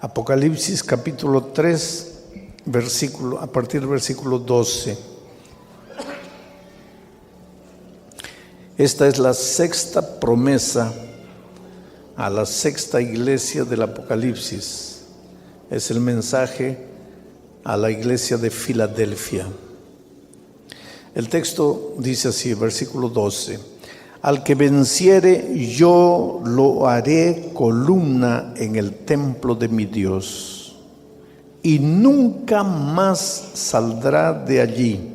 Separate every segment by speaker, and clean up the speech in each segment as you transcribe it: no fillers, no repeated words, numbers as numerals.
Speaker 1: Apocalipsis capítulo 3, a partir del versículo 12. Esta es la sexta promesa a la sexta iglesia del Apocalipsis. Es el mensaje a la iglesia de Filadelfia. El texto dice así, versículo 12: al que venciere, yo lo haré columna en el templo de mi Dios, y nunca más saldrá de allí.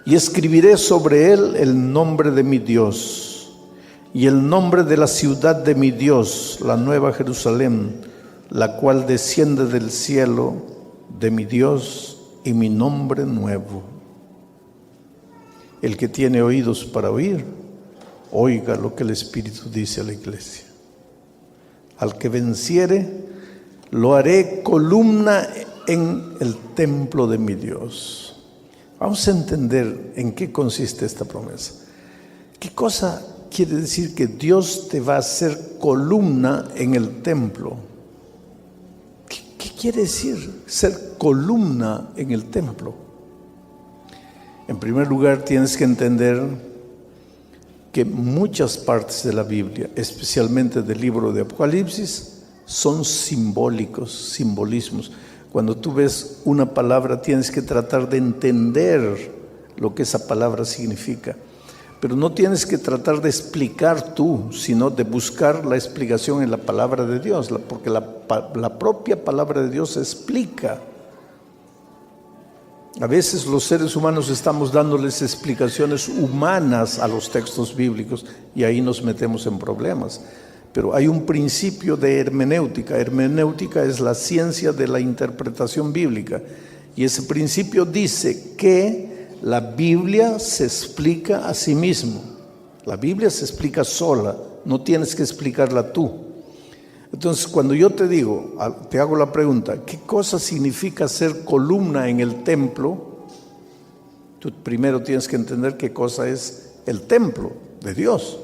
Speaker 1: Y escribiré sobre él el nombre de mi Dios, y el nombre de la ciudad de mi Dios, la nueva Jerusalén, la cual desciende del cielo de mi Dios, y mi nombre nuevo. El que tiene oídos para oír, oiga lo que el Espíritu dice a la iglesia. Al que venciere, lo haré columna en el templo de mi Dios. Vamos a entender en qué consiste esta promesa. ¿Qué cosa quiere decir que Dios te va a hacer columna en el templo? ¿Qué quiere decir ser columna en el templo? En primer lugar, tienes que entender que muchas partes de la Biblia, especialmente del libro de Apocalipsis, son simbolismos. Cuando tú ves una palabra, tienes que tratar de entender lo que esa palabra significa. Pero no tienes que tratar de explicar tú, sino de buscar la explicación en la palabra de Dios, porque la propia palabra de Dios explica. A veces los seres humanos estamos dándoles explicaciones humanas a los textos bíblicos y ahí nos metemos en problemas. Pero hay un principio de hermenéutica. Hermenéutica es la ciencia de la interpretación bíblica. Y ese principio dice que la Biblia se explica a sí mismo. La Biblia se explica sola, no tienes que explicarla tú. Entonces, cuando yo te digo, te hago la pregunta, ¿qué cosa significa ser columna en el templo? Tú primero tienes que entender qué cosa es el templo de Dios.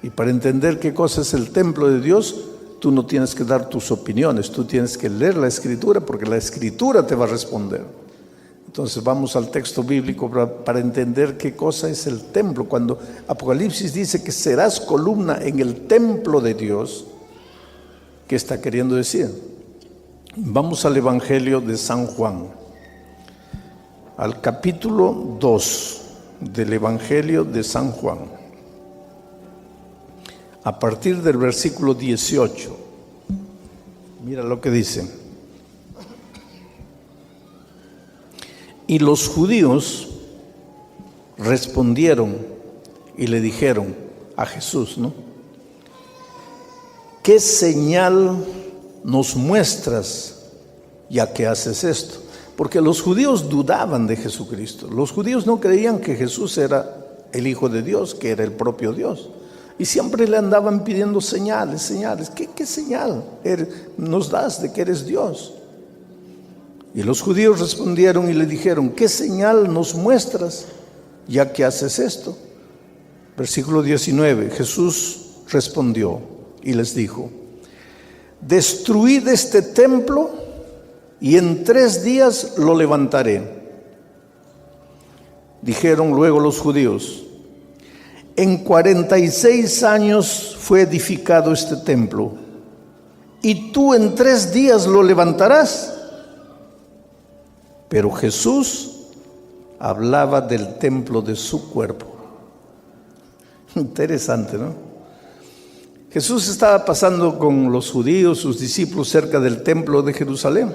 Speaker 1: Y para entender qué cosa es el templo de Dios, tú no tienes que dar tus opiniones, tú tienes que leer la Escritura, porque la Escritura te va a responder. Entonces vamos al texto bíblico para entender qué cosa es el templo. Cuando Apocalipsis dice que serás columna en el templo de Dios, ¿qué está queriendo decir? Vamos al Evangelio de San Juan, al capítulo 2 del Evangelio de San Juan, a partir del versículo 18. Mira lo que dice. Y los judíos respondieron y le dijeron a Jesús, ¿no? ¿Qué señal nos muestras ya que haces esto? Porque los judíos dudaban de Jesucristo. Los judíos no creían que Jesús era el Hijo de Dios, que era el propio Dios. Y siempre le andaban pidiendo señales. ¿Qué señal nos das de que eres Dios? Y los judíos respondieron y le dijeron, ¿qué señal nos muestras ya que haces esto? Versículo 19, Jesús respondió y les dijo, destruid este templo y en 3 días lo levantaré. Dijeron luego los judíos, en 46 años fue edificado este templo, y tú en 3 días lo levantarás. Pero Jesús hablaba del templo de su cuerpo. Interesante, ¿no? Jesús estaba pasando con los judíos, sus discípulos, cerca del templo de Jerusalén.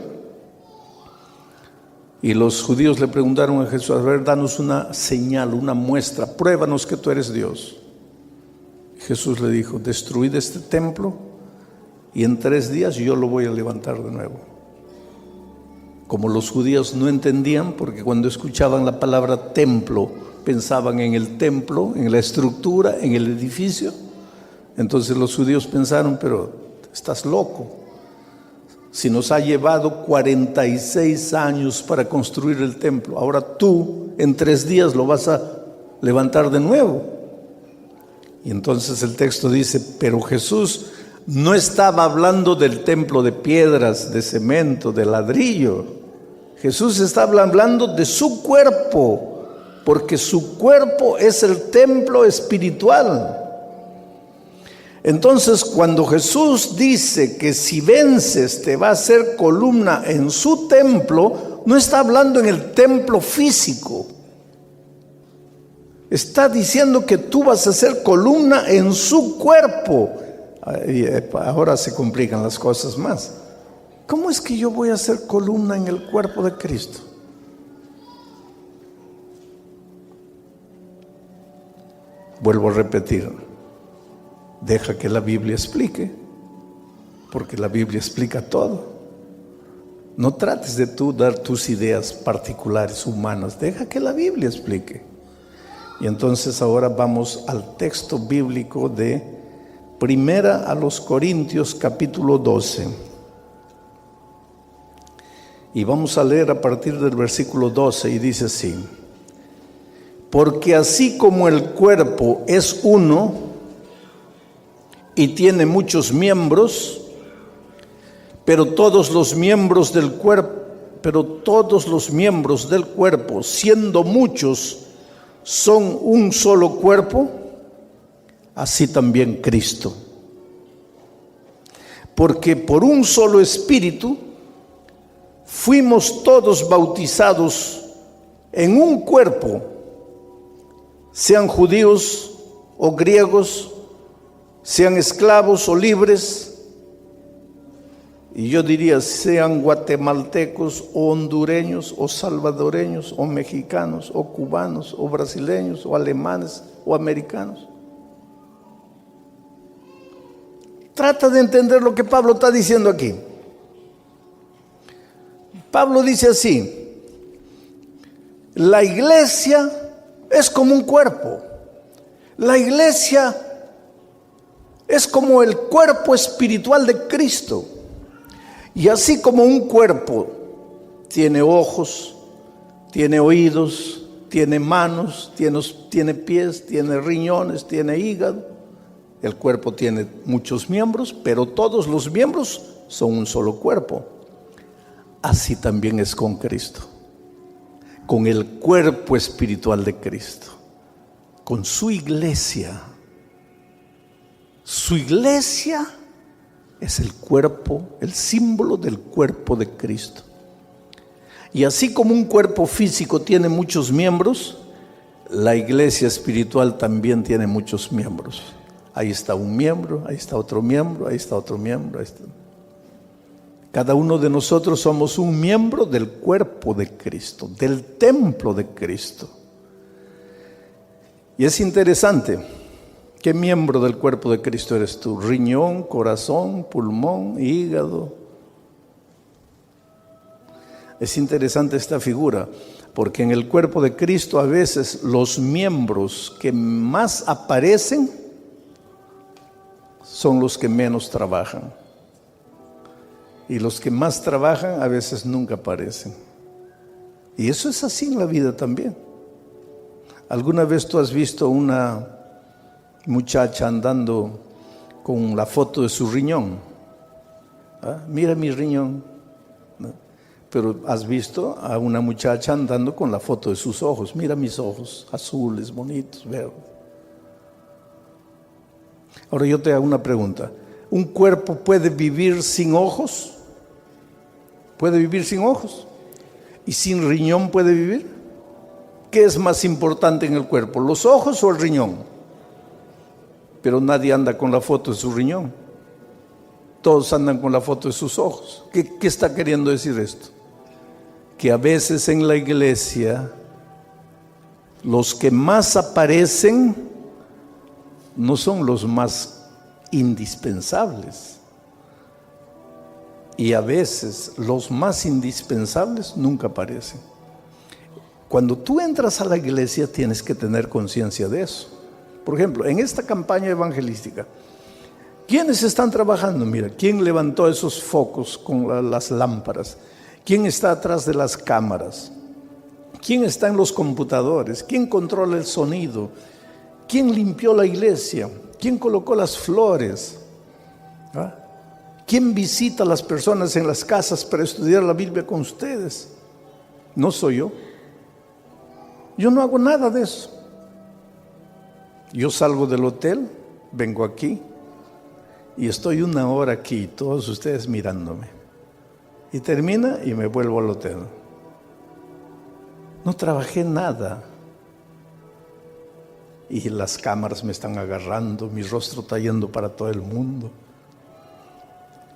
Speaker 1: Y los judíos le preguntaron a Jesús, a ver, danos una señal, una muestra, pruébanos que tú eres Dios. Jesús le dijo, destruid este templo y en 3 días yo lo voy a levantar de nuevo. Como los judíos no entendían, porque cuando escuchaban la palabra templo, pensaban en el templo, en la estructura, en el edificio. Entonces los judíos pensaron, pero estás loco. Si nos ha llevado 46 años para construir el templo, ahora tú en 3 días lo vas a levantar de nuevo. Y entonces el texto dice, pero Jesús no estaba hablando del templo de piedras, de cemento, de ladrillo. Jesús estaba hablando de su cuerpo, porque su cuerpo es el templo espiritual. Entonces, cuando Jesús dice que si vences te va a hacer columna en su templo, no está hablando en el templo físico. Está diciendo que tú vas a ser columna en su cuerpo. Y ahora se complican las cosas más. ¿Cómo es que yo voy a ser columna en el cuerpo de Cristo? Vuelvo a repetir, deja que la Biblia explique, porque la Biblia explica todo. No trates de tú dar tus ideas particulares, humanas, deja que la Biblia explique. Y entonces ahora vamos al texto bíblico de Primera a los Corintios capítulo 12. Y vamos a leer a partir del versículo 12 y dice así: porque así como el cuerpo es uno y tiene muchos miembros, pero todos los miembros del cuerpo, siendo muchos, son un solo cuerpo, así también Cristo. Porque por un solo espíritu fuimos todos bautizados en un cuerpo, sean judíos o griegos, sean esclavos o libres, y yo diría sean guatemaltecos o hondureños o salvadoreños o mexicanos o cubanos o brasileños o alemanes o americanos. Trata de entender lo que Pablo está diciendo aquí. Pablo dice así: la iglesia es como un cuerpo. La iglesia es como el cuerpo espiritual de Cristo. Y así como un cuerpo tiene ojos, tiene oídos, tiene manos, tiene pies, tiene riñones, tiene hígado, el cuerpo tiene muchos miembros, pero todos los miembros son un solo cuerpo. Así también es con Cristo, con el cuerpo espiritual de Cristo, con su iglesia. Su iglesia es el cuerpo, el símbolo del cuerpo de Cristo. Y así como un cuerpo físico tiene muchos miembros, la iglesia espiritual también tiene muchos miembros. Ahí está un miembro, ahí está otro miembro, ahí está otro miembro, ahí está. Cada uno de nosotros somos un miembro del cuerpo de Cristo, del templo de Cristo. Y es interesante, ¿qué miembro del cuerpo de Cristo eres tú? Riñón, corazón, pulmón, hígado. Es interesante esta figura, porque en el cuerpo de Cristo a veces los miembros que más aparecen son los que menos trabajan. Y los que más trabajan a veces nunca aparecen. Y eso es así en la vida también. ¿Alguna vez tú has visto una muchacha andando con la foto de su riñón? ¿Ah? Mira mi riñón. ¿No? Pero has visto a una muchacha andando con la foto de sus ojos. Mira mis ojos, azules, bonitos, verdes. Ahora yo te hago una pregunta. ¿Un cuerpo puede vivir sin ojos? ¿Puede vivir sin ojos? ¿Y sin riñón puede vivir? ¿Qué es más importante en el cuerpo, los ojos o el riñón? Pero nadie anda con la foto de su riñón. Todos andan con la foto de sus ojos. ¿Qué está queriendo decir esto? Que a veces en la iglesia los que más aparecen no son los más indispensables. Y a veces los más indispensables nunca aparecen. Cuando tú entras a la iglesia tienes que tener conciencia de eso. Por ejemplo, en esta campaña evangelística, ¿quiénes están trabajando? Mira, ¿quién levantó esos focos con las lámparas? ¿Quién está atrás de las cámaras? ¿Quién está en los computadores? ¿Quién controla el sonido? ¿Quién limpió la iglesia? ¿Quién colocó las flores? ¿Quién visita a las personas en las casas para estudiar la Biblia con ustedes? No soy yo. Yo no hago nada de eso. Yo salgo del hotel, vengo aquí y estoy 1 hora aquí, todos ustedes mirándome. Y termina y me vuelvo al hotel. No trabajé nada. Y las cámaras me están agarrando, mi rostro está yendo para todo el mundo.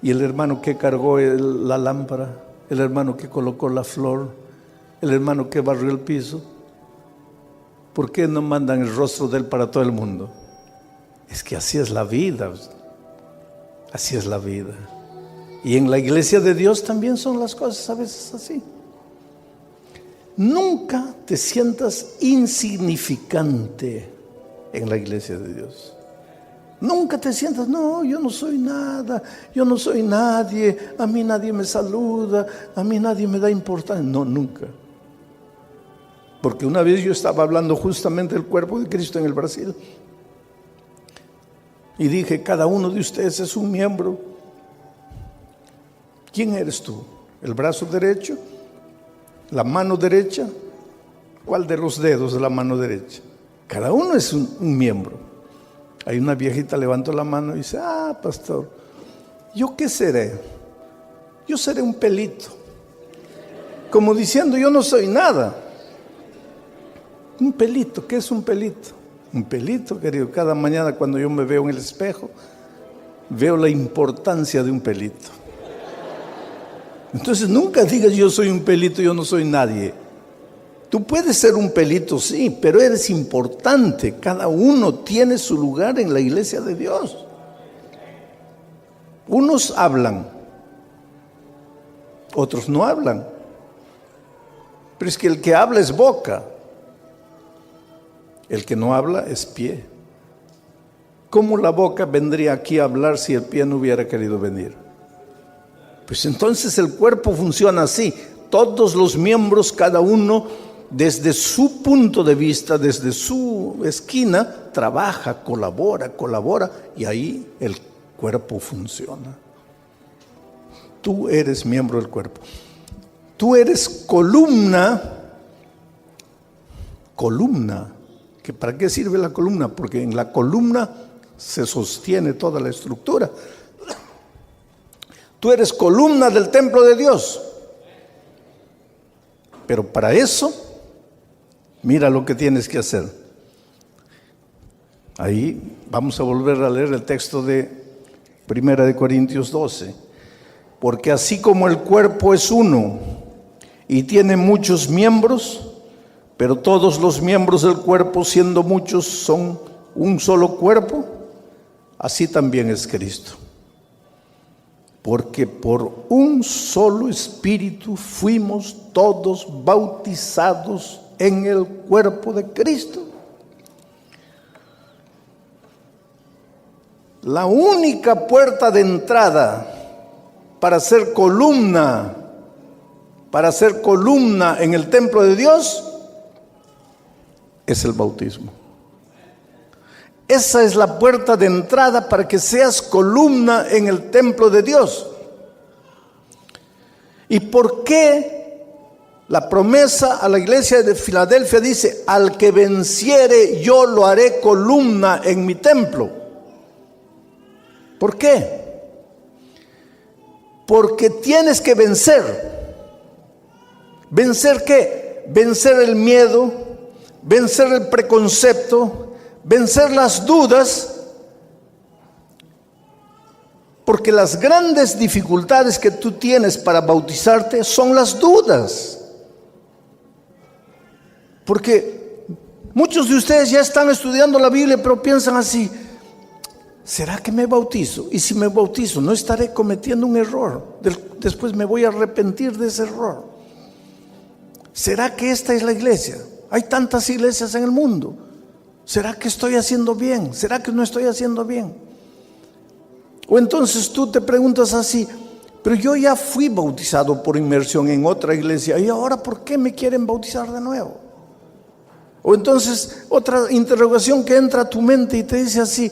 Speaker 1: Y el hermano que cargó la lámpara, el hermano que colocó la flor, el hermano que barrió el piso, ¿por qué no mandan el rostro de él para todo el mundo? Es que así es la vida. Así es la vida. Y en la iglesia de Dios también son las cosas a veces así. Nunca te sientas insignificante en la iglesia de Dios. Nunca te sientas, no, yo no soy nada, yo no soy nadie, a mí nadie me saluda, a mí nadie me da importancia. No, nunca. Porque una vez yo estaba hablando justamente del cuerpo de Cristo en el Brasil y dije, cada uno de ustedes es un miembro. ¿Quién eres tú? ¿El brazo derecho? ¿La mano derecha? ¿Cuál de los dedos de la mano derecha? Cada uno es un miembro. Hay una viejita levantó la mano y dice, pastor, ¿yo qué seré? Yo seré un pelito. Como diciendo, yo no soy nada. Un pelito, ¿qué es un pelito? Un pelito, querido, cada mañana cuando yo me veo en el espejo, veo la importancia de un pelito. Entonces nunca digas yo soy un pelito, yo no soy nadie. Tú puedes ser un pelito, sí, pero eres importante. Cada uno tiene su lugar en la iglesia de Dios. Unos hablan, otros no hablan. Pero es que el que habla es boca, el que no habla es pie. ¿Cómo la boca vendría aquí a hablar si el pie no hubiera querido venir? Pues entonces el cuerpo funciona así. Todos los miembros, cada uno desde su punto de vista, desde su esquina, trabaja, colabora y ahí el cuerpo funciona. Tú eres miembro del cuerpo. Tú eres columna. ¿Para qué sirve la columna? Porque en la columna se sostiene toda la estructura. Tú eres columna del templo de Dios. Pero para eso, mira lo que tienes que hacer. Ahí vamos a volver a leer el texto de 1 Corintios 12. Porque así como el cuerpo es uno y tiene muchos miembros, pero todos los miembros del cuerpo, siendo muchos, son un solo cuerpo, así también es Cristo. Porque por un solo espíritu fuimos todos bautizados en el cuerpo de Cristo. La única puerta de entrada para ser columna en el templo de Dios es el bautismo. Esa es la puerta de entrada para que seas columna en el templo de Dios. ¿Y por qué la promesa a la iglesia de Filadelfia dice, al que venciere yo lo haré columna en mi templo? ¿Por qué? Porque tienes que vencer. ¿Vencer qué? Vencer el miedo, vencer el preconcepto, vencer las dudas, porque las grandes dificultades que tú tienes para bautizarte son las dudas. Porque muchos de ustedes ya están estudiando la Biblia, pero piensan así, ¿será que me bautizo? Y si me bautizo, ¿no estaré cometiendo un error? Después me voy a arrepentir de ese error. ¿Será que esta es la iglesia? Hay tantas iglesias en el mundo. ¿Será que estoy haciendo bien? ¿Será que no estoy haciendo bien? O entonces tú te preguntas así, pero yo ya fui bautizado por inmersión en otra iglesia, ¿y ahora por qué me quieren bautizar de nuevo? O entonces otra interrogación que entra a tu mente y te dice así,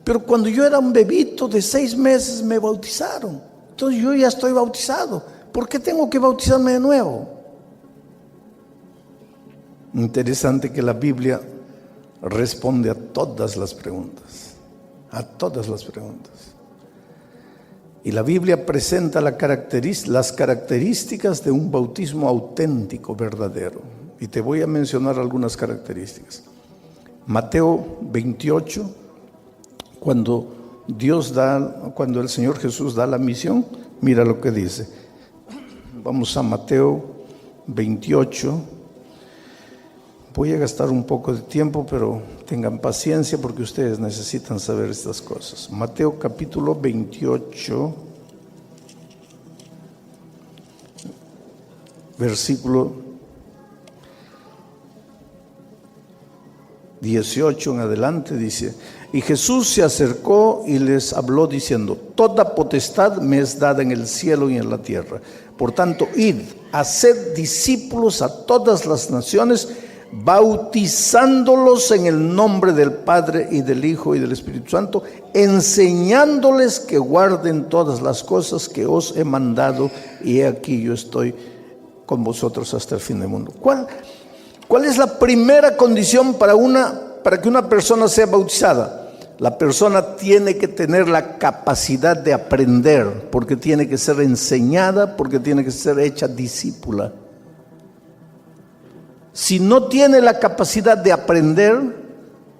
Speaker 1: Pero cuando yo era un bebito de 6 meses me bautizaron. Entonces yo ya estoy bautizado. ¿Por qué tengo que bautizarme de nuevo? Interesante que la Biblia responde a todas las preguntas. A todas las preguntas. Y la Biblia presenta las características de un bautismo auténtico, verdadero. Y te voy a mencionar algunas características. Mateo 28, cuando el Señor Jesús da la misión, mira lo que dice. Vamos a Mateo 28. Voy a gastar un poco de tiempo, pero tengan paciencia porque ustedes necesitan saber estas cosas. Mateo capítulo 28, versículo 18 en adelante dice: y Jesús se acercó y les habló diciendo: toda potestad me es dada en el cielo y en la tierra. Por tanto, id, haced discípulos a todas las naciones, bautizándolos en el nombre del Padre y del Hijo y del Espíritu Santo, enseñándoles que guarden todas las cosas que os he mandado, y he aquí yo estoy con vosotros hasta el fin del mundo. ¿Cuál es la primera condición para que una persona sea bautizada? La persona tiene que tener la capacidad de aprender, porque tiene que ser enseñada, porque tiene que ser hecha discípula. Si no tiene la capacidad de aprender,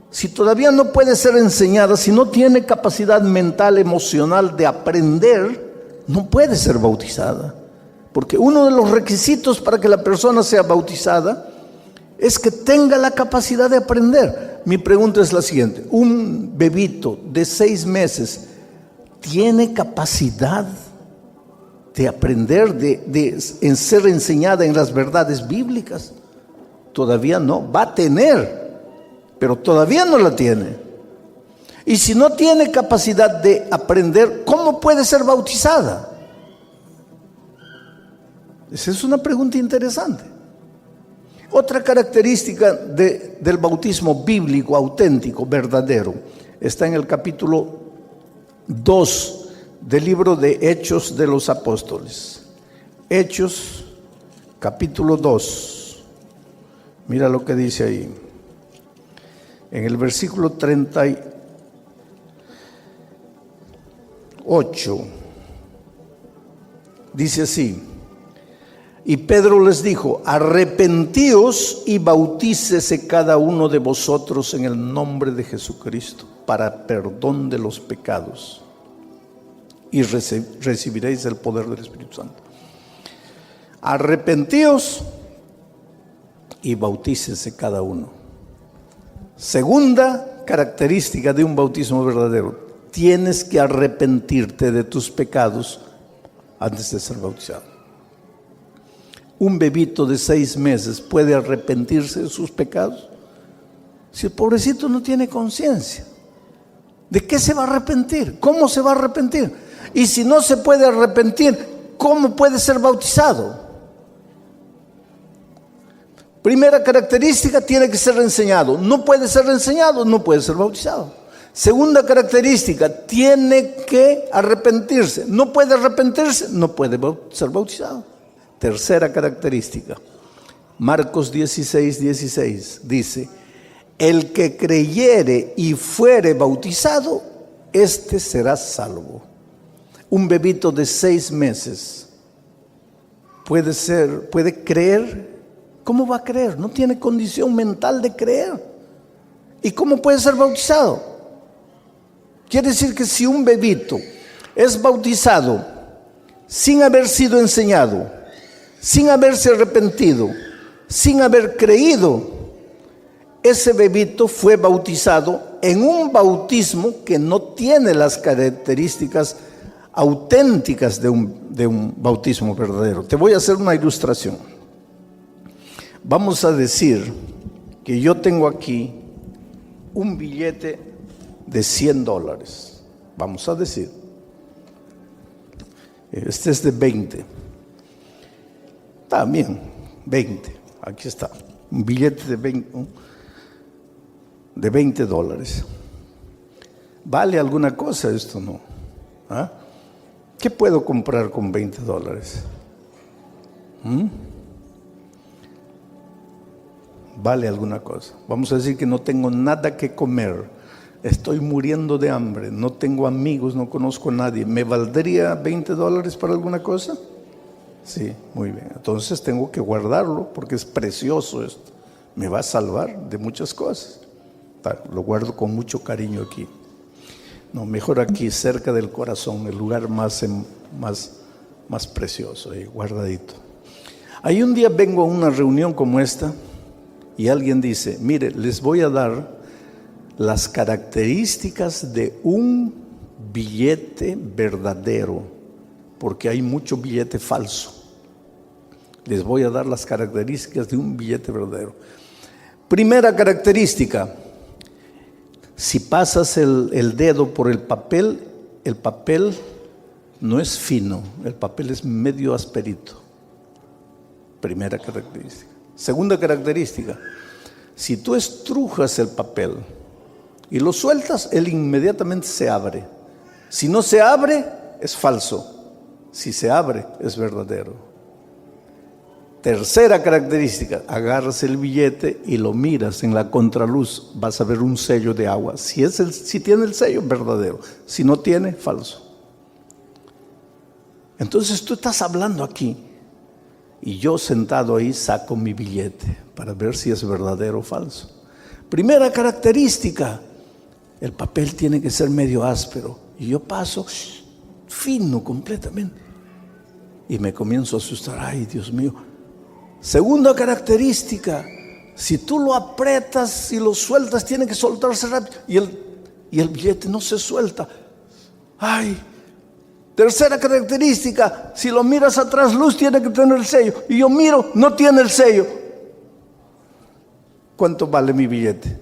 Speaker 1: si todavía no puede ser enseñada, si no tiene capacidad mental, emocional de aprender, no puede ser bautizada. Porque uno de los requisitos para que la persona sea bautizada es que tenga la capacidad de aprender. Mi pregunta es la siguiente: ¿un bebito de 6 meses tiene capacidad de aprender, de ser enseñada en las verdades bíblicas? Todavía no, va a tener, pero todavía no la tiene. Y si no tiene capacidad de aprender, ¿cómo puede ser bautizada? Esa es una pregunta interesante. Otra característica del bautismo bíblico, auténtico, verdadero, está en el capítulo 2 del libro de Hechos de los Apóstoles. Hechos, capítulo 2. Mira lo que dice ahí. En el versículo 38, dice así: y Pedro les dijo: arrepentíos y bautícese cada uno de vosotros en el nombre de Jesucristo para perdón de los pecados, y recibiréis el poder del Espíritu Santo. Arrepentíos y bautícese cada uno. Segunda característica de un bautismo verdadero: tienes que arrepentirte de tus pecados antes de ser bautizado. Un bebito de 6 meses puede arrepentirse de sus pecados. Si el pobrecito no tiene conciencia, ¿de qué se va a arrepentir? ¿Cómo se va a arrepentir? Y si no se puede arrepentir, ¿cómo puede ser bautizado? Primera característica: tiene que ser enseñado. No puede ser enseñado, no puede ser bautizado. Segunda característica: tiene que arrepentirse. No puede arrepentirse, no puede ser bautizado. Tercera característica: Marcos 16:16 dice: el que creyere y fuere bautizado, este será salvo. Un bebito de 6 meses puede creer. ¿Cómo va a creer? No tiene condición mental de creer. ¿Y cómo puede ser bautizado? Quiere decir que si un bebito es bautizado sin haber sido enseñado, sin haberse arrepentido, sin haber creído, ese bebito fue bautizado en un bautismo que no tiene las características auténticas de un bautismo verdadero. Te voy a hacer una ilustración. Vamos a decir que yo tengo aquí un billete de $100. Vamos a decir, este es de 20. También 20. Aquí está, un billete de $20. ¿Vale alguna cosa esto? No. ¿Ah? ¿Qué puedo comprar con $20? ¿Vale alguna cosa? Vamos a decir que no tengo nada que comer, estoy muriendo de hambre, no tengo amigos, no conozco a nadie. ¿Me valdría $20 para alguna cosa? Sí, muy bien. Entonces tengo que guardarlo porque es precioso esto. Me va a salvar de muchas cosas. Lo guardo con mucho cariño aquí. No, mejor aquí, cerca del corazón, el lugar más precioso, ahí, guardadito. Ahí un día vengo a una reunión como esta y alguien dice, mire, les voy a dar las características de un billete verdadero, porque hay mucho billete falso. Les voy a dar las características de un billete verdadero. Primera característica: si pasas el dedo por el papel no es fino, el papel es medio asperito. Primera característica. Segunda característica: si tú estrujas el papel y lo sueltas, él inmediatamente se abre. Si no se abre, es falso. Si se abre, es verdadero. Tercera característica: agarras el billete y lo miras en la contraluz, vas a ver un sello de agua. Si tiene el sello, verdadero. Si no tiene, falso. Entonces tú estás hablando aquí y yo sentado ahí saco mi billete para ver si es verdadero o falso. Primera característica: el papel tiene que ser medio áspero. Y yo paso fino completamente y me comienzo a asustar. Ay, Dios mío. Segunda característica: si tú lo aprietas y lo sueltas, tiene que soltarse rápido y el billete no se suelta. Ay. Tercera característica: si lo miras atrás, luz, tiene que tener el sello. Y yo miro, no tiene el sello. ¿Cuánto vale mi billete?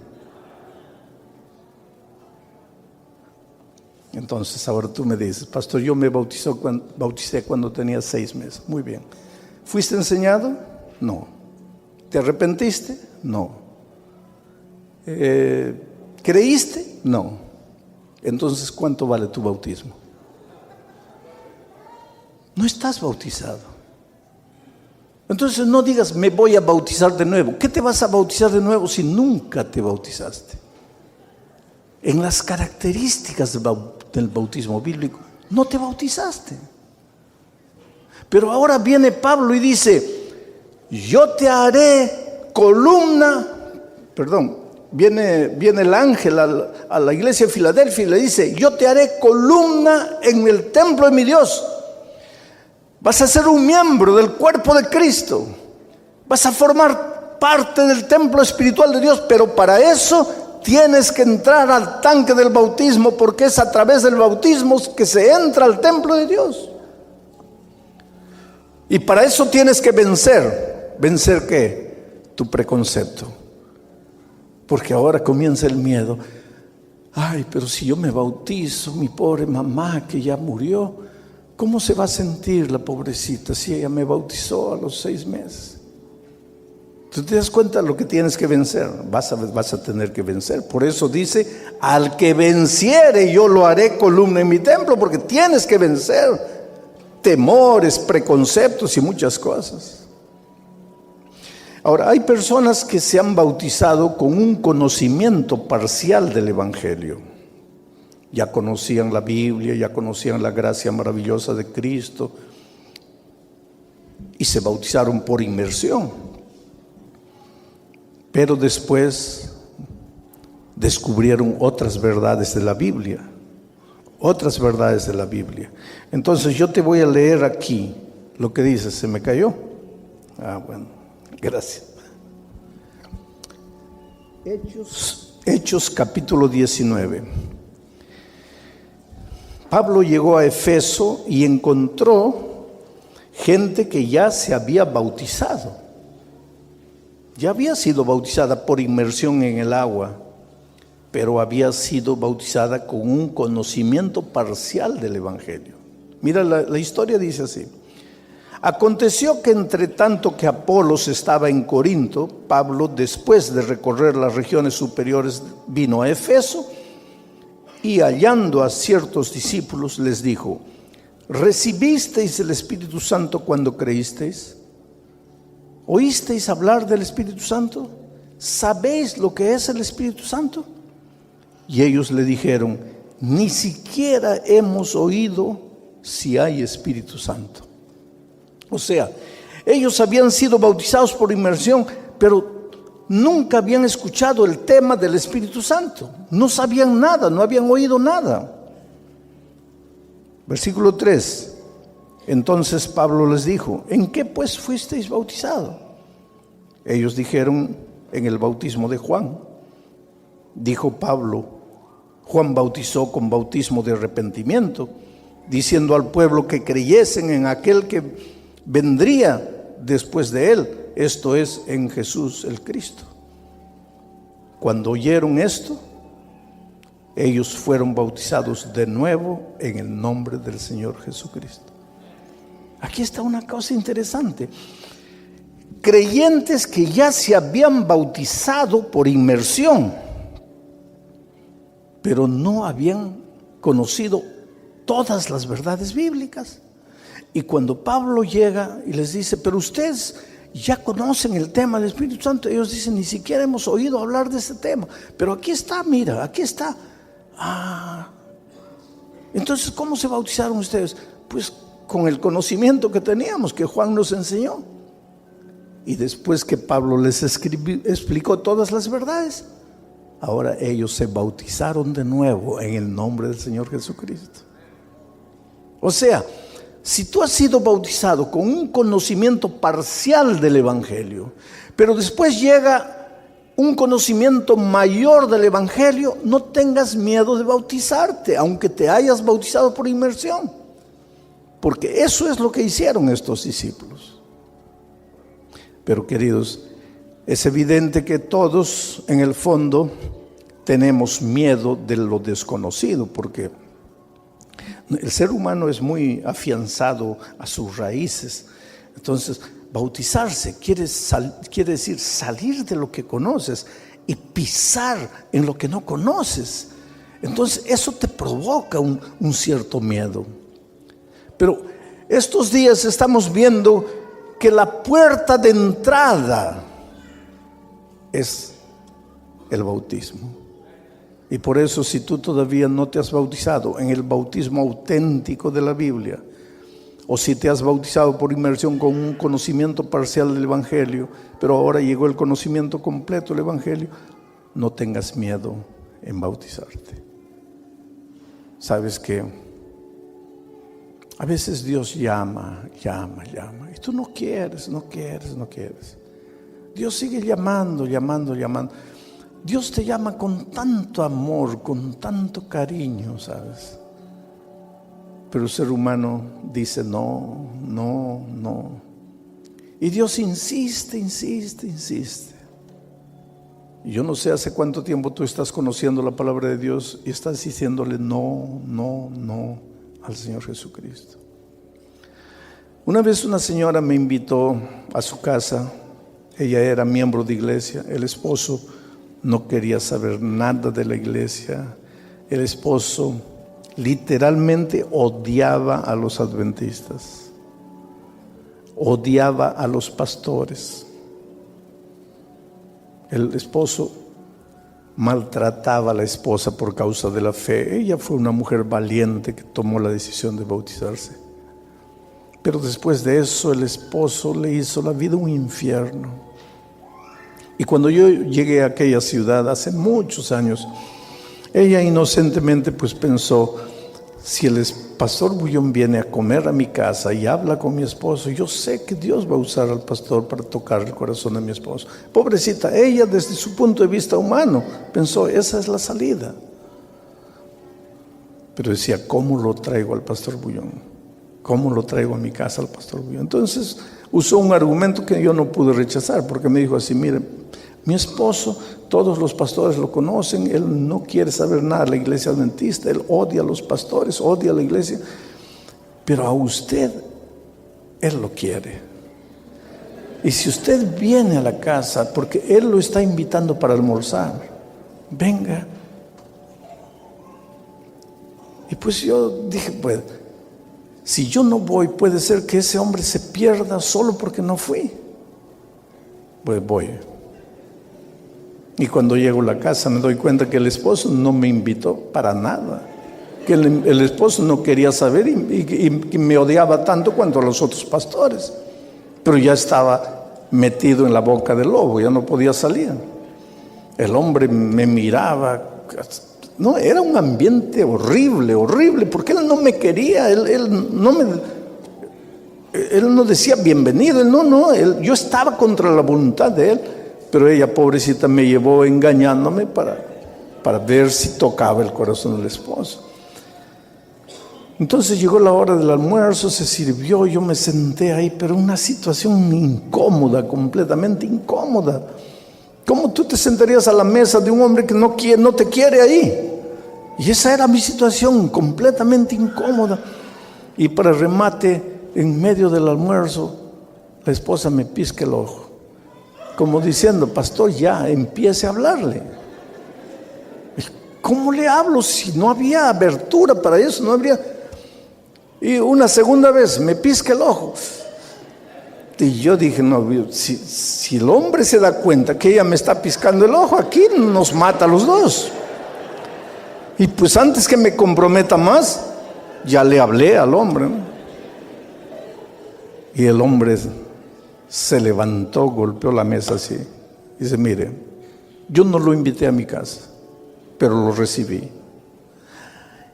Speaker 1: Entonces ahora tú me dices, pastor, yo me bauticé cuando tenía 6 meses. Muy bien. ¿Fuiste enseñado? No. ¿Te arrepentiste? No. ¿Creíste? No. Entonces, ¿cuánto vale tu bautismo? No estás bautizado. Entonces no digas, me voy a bautizar de nuevo. ¿Qué te vas a bautizar de nuevo si nunca te bautizaste? En las características del bautismo bíblico, no te bautizaste. Pero ahora viene Pablo y dice, yo te haré columna, viene el ángel a la iglesia de Filadelfia y le dice, yo te haré columna en el templo de mi Dios. Vas a ser un miembro del cuerpo de Cristo. Vas a formar parte del templo espiritual de Dios, pero para eso tienes que entrar al tanque del bautismo, porque es a través del bautismo que se entra al templo de Dios. Y para eso tienes que vencer. ¿Vencer qué? Tu preconcepto. Porque ahora comienza el miedo. Ay, pero si yo me bautizo, mi pobre mamá que ya murió, ¿cómo se va a sentir la pobrecita si ella me bautizó a los 6 meses? ¿Tú te das cuenta de lo que tienes que vencer? Vas a tener que vencer. Por eso dice, al que venciere yo lo haré columna en mi templo, porque tienes que vencer temores, preconceptos y muchas cosas. Ahora, hay personas que se han bautizado con un conocimiento parcial del Evangelio. Ya conocían la Biblia, ya conocían la gracia maravillosa de Cristo y se bautizaron por inmersión. Pero después descubrieron otras verdades de la Biblia. Otras verdades de la Biblia. Entonces yo te voy a leer aquí lo que dice. ¿Se me cayó? Bueno, gracias. Hechos capítulo 19. Pablo llegó a Efeso y encontró gente que ya se había bautizado. Ya había sido bautizada por inmersión en el agua, pero había sido bautizada con un conocimiento parcial del Evangelio. Mira, la historia dice así. Aconteció que entre tanto que Apolos estaba en Corinto, Pablo, después de recorrer las regiones superiores, vino a Efeso Y hallando a ciertos discípulos les dijo: ¿recibisteis el Espíritu Santo cuando creísteis? ¿Oísteis hablar del Espíritu Santo? ¿Sabéis lo que es el Espíritu Santo? Y ellos le dijeron: ni siquiera hemos oído si hay Espíritu Santo. O sea, ellos habían sido bautizados por inmersión, pero nunca habían escuchado el tema del Espíritu Santo. No sabían nada, no habían oído nada. Versículo 3. Entonces Pablo les dijo: ¿en qué pues fuisteis bautizados? Ellos dijeron: en el bautismo de Juan. Dijo Pablo: Juan bautizó con bautismo de arrepentimiento, diciendo al pueblo que creyesen en aquel que vendría después de él, esto es, en Jesús el Cristo. Cuando oyeron esto, ellos fueron bautizados de nuevo en el nombre del Señor Jesucristo. Aquí está una cosa interesante. Creyentes que ya se habían bautizado por inmersión, pero no habían conocido todas las verdades bíblicas. Y cuando Pablo llega y les dice: pero ustedes ya conocen el tema del Espíritu Santo, ellos dicen: ni siquiera hemos oído hablar de ese tema, pero aquí está, mira, aquí está. Entonces, ¿cómo se bautizaron ustedes? Pues con el conocimiento que teníamos, que Juan nos enseñó. Y después que Pablo les explicó todas las verdades, ahora ellos se bautizaron de nuevo en el nombre del Señor Jesucristo. O sea, si tú has sido bautizado con un conocimiento parcial del Evangelio, pero después llega un conocimiento mayor del Evangelio, no tengas miedo de bautizarte, aunque te hayas bautizado por inmersión, porque eso es lo que hicieron estos discípulos. Pero queridos, es evidente que todos en el fondo tenemos miedo de lo desconocido, porque el ser humano es muy afianzado a sus raíces. Entonces, bautizarse quiere decir salir de lo que conoces y pisar en lo que no conoces. Entonces, eso te provoca un cierto miedo. Pero estos días estamos viendo que la puerta de entrada es el bautismo. Y por eso, si tú todavía no te has bautizado en el bautismo auténtico de la Biblia, o si te has bautizado por inmersión con un conocimiento parcial del Evangelio, pero ahora llegó el conocimiento completo del Evangelio, no tengas miedo en bautizarte. Sabes que a veces Dios llama, y tú no quieres. Dios sigue llamando. Dios te llama con tanto amor, con tanto cariño, ¿sabes? Pero el ser humano dice no. Y Dios insiste. Y yo no sé hace cuánto tiempo tú estás conociendo la palabra de Dios y estás diciéndole no al Señor Jesucristo. Una vez una señora me invitó a su casa. Ella era miembro de iglesia. El esposo no quería saber nada de la iglesia. El esposo literalmente odiaba a los adventistas, odiaba a los pastores. El esposo maltrataba a la esposa por causa de la fe. Ella fue una mujer valiente que tomó la decisión de bautizarse. Pero después de eso, el esposo le hizo la vida un infierno. Y cuando yo llegué a aquella ciudad hace muchos años, ella inocentemente pues pensó: si el pastor Bullón viene a comer a mi casa y habla con mi esposo, yo sé que Dios va a usar al pastor para tocar el corazón de mi esposo. Pobrecita, ella desde su punto de vista humano pensó: esa es la salida. Pero decía: ¿cómo lo traigo al pastor Bullón? ¿Cómo lo traigo a mi casa al pastor Bullón? Entonces usó un argumento que yo no pude rechazar, porque me dijo así: mire, mi esposo, todos los pastores lo conocen, él no quiere saber nada de la iglesia adventista, él odia a los pastores, odia a la iglesia, pero a usted, él lo quiere. Y si usted viene a la casa, porque él lo está invitando para almorzar, venga. Y pues yo dije, pues, si yo no voy, puede ser que ese hombre se pierda solo porque no fui. Pues voy. Y cuando llego a la casa me doy cuenta que el esposo no me invitó para nada. Que el esposo no quería saber y me odiaba tanto cuanto a los otros pastores. Pero ya estaba metido en la boca del lobo, ya no podía salir. El hombre me miraba. No, era un ambiente horrible, horrible, porque él no me quería, él no decía bienvenido, yo estaba contra la voluntad de él, pero ella, pobrecita, me llevó engañándome para ver si tocaba el corazón del esposo. Entonces llegó la hora del almuerzo, se sirvió, yo me senté ahí, pero una situación incómoda, completamente incómoda. ¿Cómo tú te sentarías a la mesa de un hombre que no te quiere ahí? Y esa era mi situación, completamente incómoda. Y para remate, en medio del almuerzo, la esposa me pisca el ojo, como diciendo, pastor, ya empiece a hablarle. ¿Cómo le hablo si no había abertura para eso? No habría. Y una segunda vez me pisca el ojo. Y yo dije, no, si el hombre se da cuenta que ella me está piscando el ojo, aquí nos mata a los dos. Y pues antes que me comprometa más, ya le hablé al hombre, ¿no? Y el hombre se levantó, golpeó la mesa así. Y dice, mire, yo no lo invité a mi casa, pero lo recibí.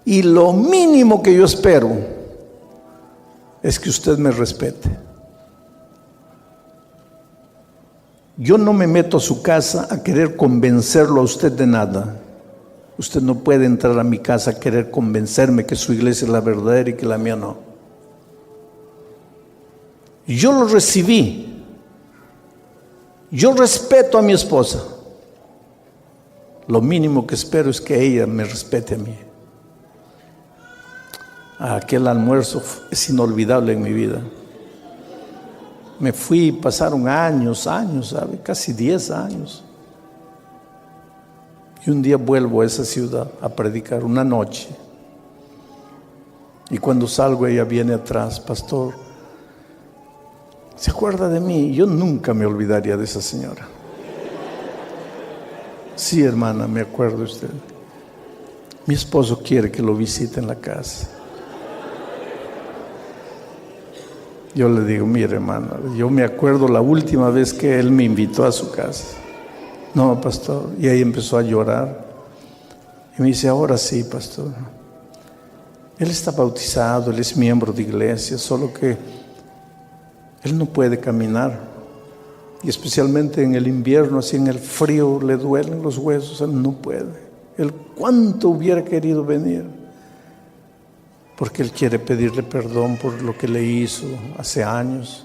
Speaker 1: Y lo mínimo que yo espero es que usted me respete. Yo no me meto a su casa a querer convencerlo a usted de nada. Usted no puede entrar a mi casa a querer convencerme que su iglesia es la verdadera y que la mía no. Yo lo recibí. Yo respeto a mi esposa. Lo mínimo que espero es que ella me respete a mí. Aquel almuerzo es inolvidable en mi vida. Me fui, pasaron años, ¿sabe? Casi 10 años. Y un día vuelvo a esa ciudad a predicar, una noche. Y cuando salgo ella viene atrás, pastor, ¿se acuerda de mí? Yo nunca me olvidaría de esa señora. Sí, hermana, me acuerdo de usted. Mi esposo quiere que lo visite en la casa. Yo le digo, mire, hermana, yo me acuerdo la última vez que él me invitó a su casa. No, pastor. Y ahí empezó a llorar. Y me dice, ahora sí, pastor. Él está bautizado, él es miembro de iglesia, solo que él no puede caminar. Y especialmente en el invierno, así en el frío, le duelen los huesos, él no puede. Él cuánto hubiera querido venir. Porque él quiere pedirle perdón por lo que le hizo hace años.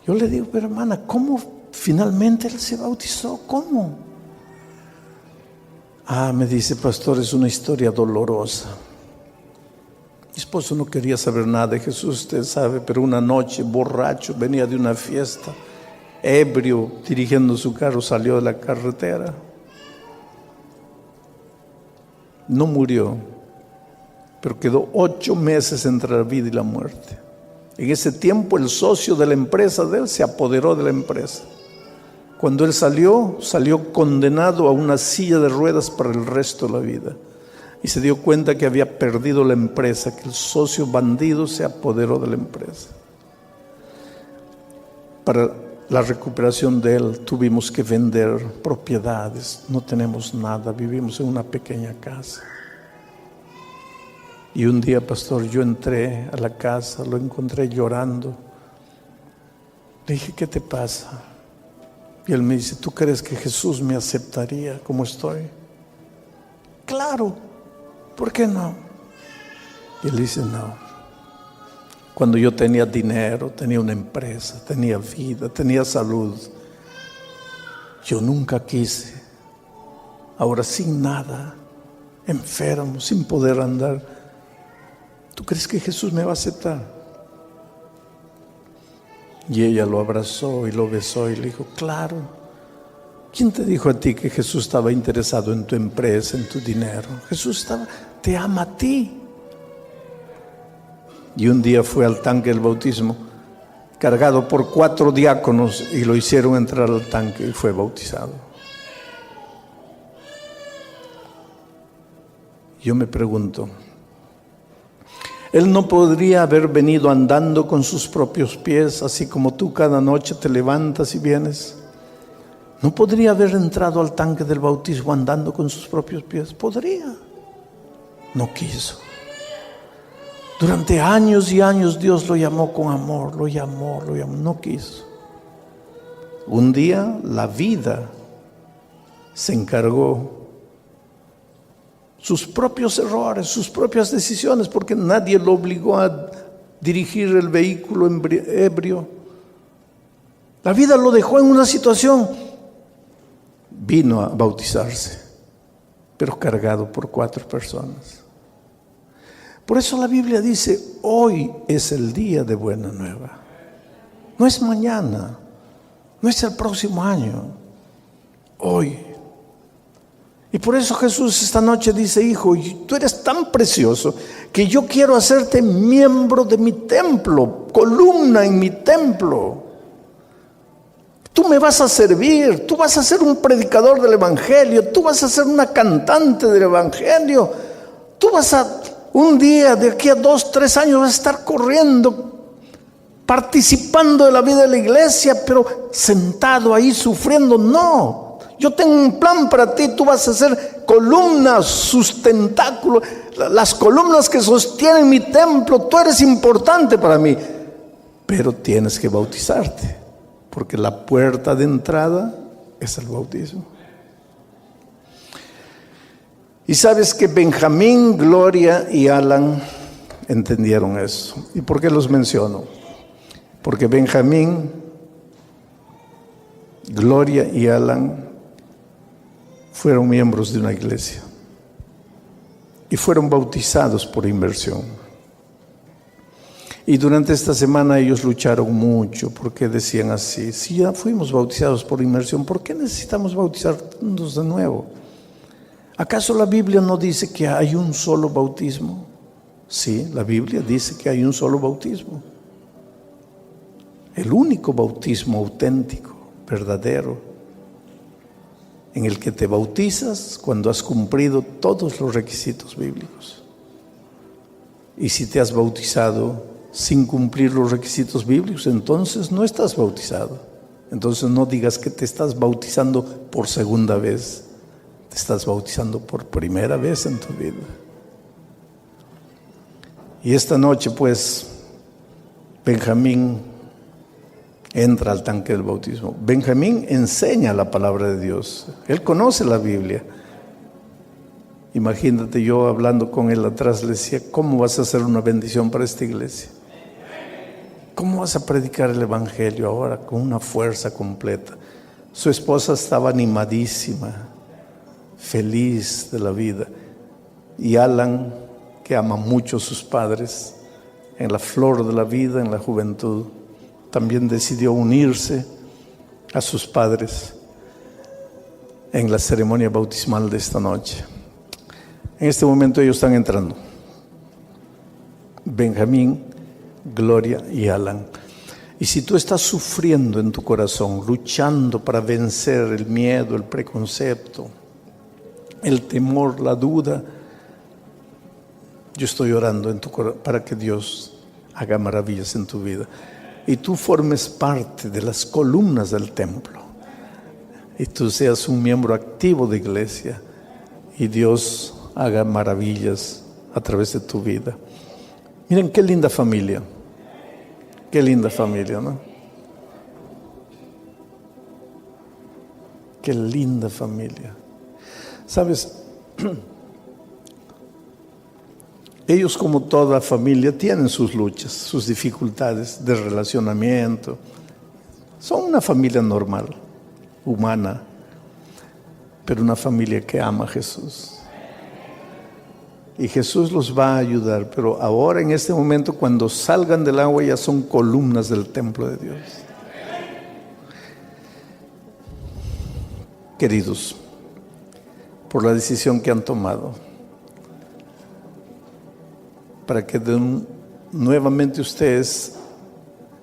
Speaker 1: Yo le digo, pero hermana, ¿cómo finalmente él se bautizó? ¿Cómo? Me dice, pastor, es una historia dolorosa. Mi esposo no quería saber nada de Jesús, usted sabe, pero una noche, borracho, venía de una fiesta, ebrio, dirigiendo su carro, salió de la carretera. No murió, pero quedó 8 meses entre la vida y la muerte. En ese tiempo el socio de la empresa de él se apoderó de la empresa. Cuando él salió condenado a una silla de ruedas para el resto de la vida. Y se dio cuenta que había perdido la empresa, que el socio bandido se apoderó de la empresa. Para la recuperación de él tuvimos que vender propiedades, no tenemos nada, vivimos en una pequeña casa. Y un día, pastor, yo entré a la casa, lo encontré llorando. Le dije, ¿qué te pasa? Y él me dice, ¿tú crees que Jesús me aceptaría como estoy? Claro, ¿por qué no? Y él dice, no. Cuando yo tenía dinero, tenía una empresa, tenía vida, tenía salud, yo nunca quise. Ahora sin nada, enfermo, sin poder andar, ¿tú crees que Jesús me va a aceptar? Y ella lo abrazó y lo besó y le dijo, claro, ¿Quién te dijo a ti que Jesús estaba interesado en tu empresa, en tu dinero? Jesús te ama a ti. Y un día fue al tanque del bautismo, cargado por 4 diáconos, y lo hicieron entrar al tanque y fue bautizado. Yo me pregunto, él no podría haber venido andando con sus propios pies, así como tú cada noche te levantas y vienes. ¿No podría haber entrado al tanque del bautismo andando con sus propios pies? Podría. No quiso. Durante años y años Dios lo llamó con amor, lo llamó, no quiso. Un día la vida se encargó, sus propios errores, sus propias decisiones, porque nadie lo obligó a dirigir el vehículo ebrio. La vida lo dejó en una situación. Vino a bautizarse, pero cargado por 4 personas. Por eso la Biblia dice, hoy es el día de buena nueva. No es mañana, no es el próximo año, hoy. Y por eso Jesús esta noche dice, hijo, tú eres tan precioso que yo quiero hacerte miembro de mi templo, columna en mi templo. Tú me vas a servir, tú vas a ser un predicador del Evangelio, tú vas a ser una cantante del Evangelio, tú vas a, un día, de aquí a 2, 3 años, vas a estar corriendo, participando de la vida de la iglesia, pero sentado ahí sufriendo. No, yo tengo un plan para ti, tú vas a ser columna, sustentáculo, las columnas que sostienen mi templo, tú eres importante para mí, pero tienes que bautizarte. Porque la puerta de entrada es el bautismo. Y sabes que Benjamín, Gloria y Alan entendieron eso. ¿Y por qué los menciono? Porque Benjamín, Gloria y Alan fueron miembros de una iglesia y fueron bautizados por inmersión. Y durante esta semana ellos lucharon mucho porque decían así, si ya fuimos bautizados por inmersión, ¿por qué necesitamos bautizarnos de nuevo? ¿Acaso la Biblia no dice que hay un solo bautismo? Sí, la Biblia dice que hay un solo bautismo. El único bautismo auténtico, verdadero, en el que te bautizas cuando has cumplido todos los requisitos bíblicos. Y si te has bautizado sin cumplir los requisitos bíblicos, entonces no estás bautizado. Entonces no digas que te estás bautizando por segunda vez, te estás bautizando por primera vez en tu vida. Y esta noche pues Benjamín entra al tanque del bautismo. Benjamín enseña la palabra de Dios, él conoce la Biblia. Imagínate, yo hablando con él atrás le decía, ¿cómo vas a hacer una bendición para esta iglesia? ¿Cómo vas a predicar el Evangelio ahora con una fuerza completa? Su esposa estaba animadísima, feliz de la vida. Y Alan, que ama mucho a sus padres, en la flor de la vida, en la juventud, también decidió unirse a sus padres en la ceremonia bautismal de esta noche. En este momento ellos están entrando. Benjamín, Gloria y Alan. Y si tú estás sufriendo en tu corazón, luchando para vencer el miedo, el preconcepto, el temor, la duda, yo estoy orando en tu corazón para que Dios haga maravillas en tu vida y tú formes parte de las columnas del templo y tú seas un miembro activo de iglesia y Dios haga maravillas a través de tu vida. Miren qué linda familia, ¿no? Qué linda familia. ¿Sabes? Ellos, como toda familia, tienen sus luchas, sus dificultades de relacionamiento. Son una familia normal, humana, pero una familia que ama a Jesús. Y Jesús los va a ayudar, pero ahora en este momento cuando salgan del agua ya son columnas del templo de Dios. queridos, por la decisión que han tomado, para que nuevamente ustedes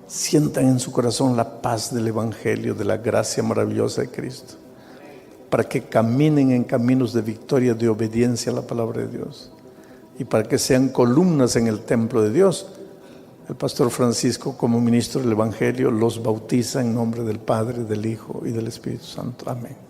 Speaker 1: sientan en su corazón la paz del Evangelio, de la gracia maravillosa de Cristo, para que caminen en caminos de victoria, de obediencia a la palabra de Dios, y para que sean columnas en el templo de Dios. El pastor Francisco, como ministro del Evangelio, los bautiza en nombre del Padre, del Hijo y del Espíritu Santo. Amén.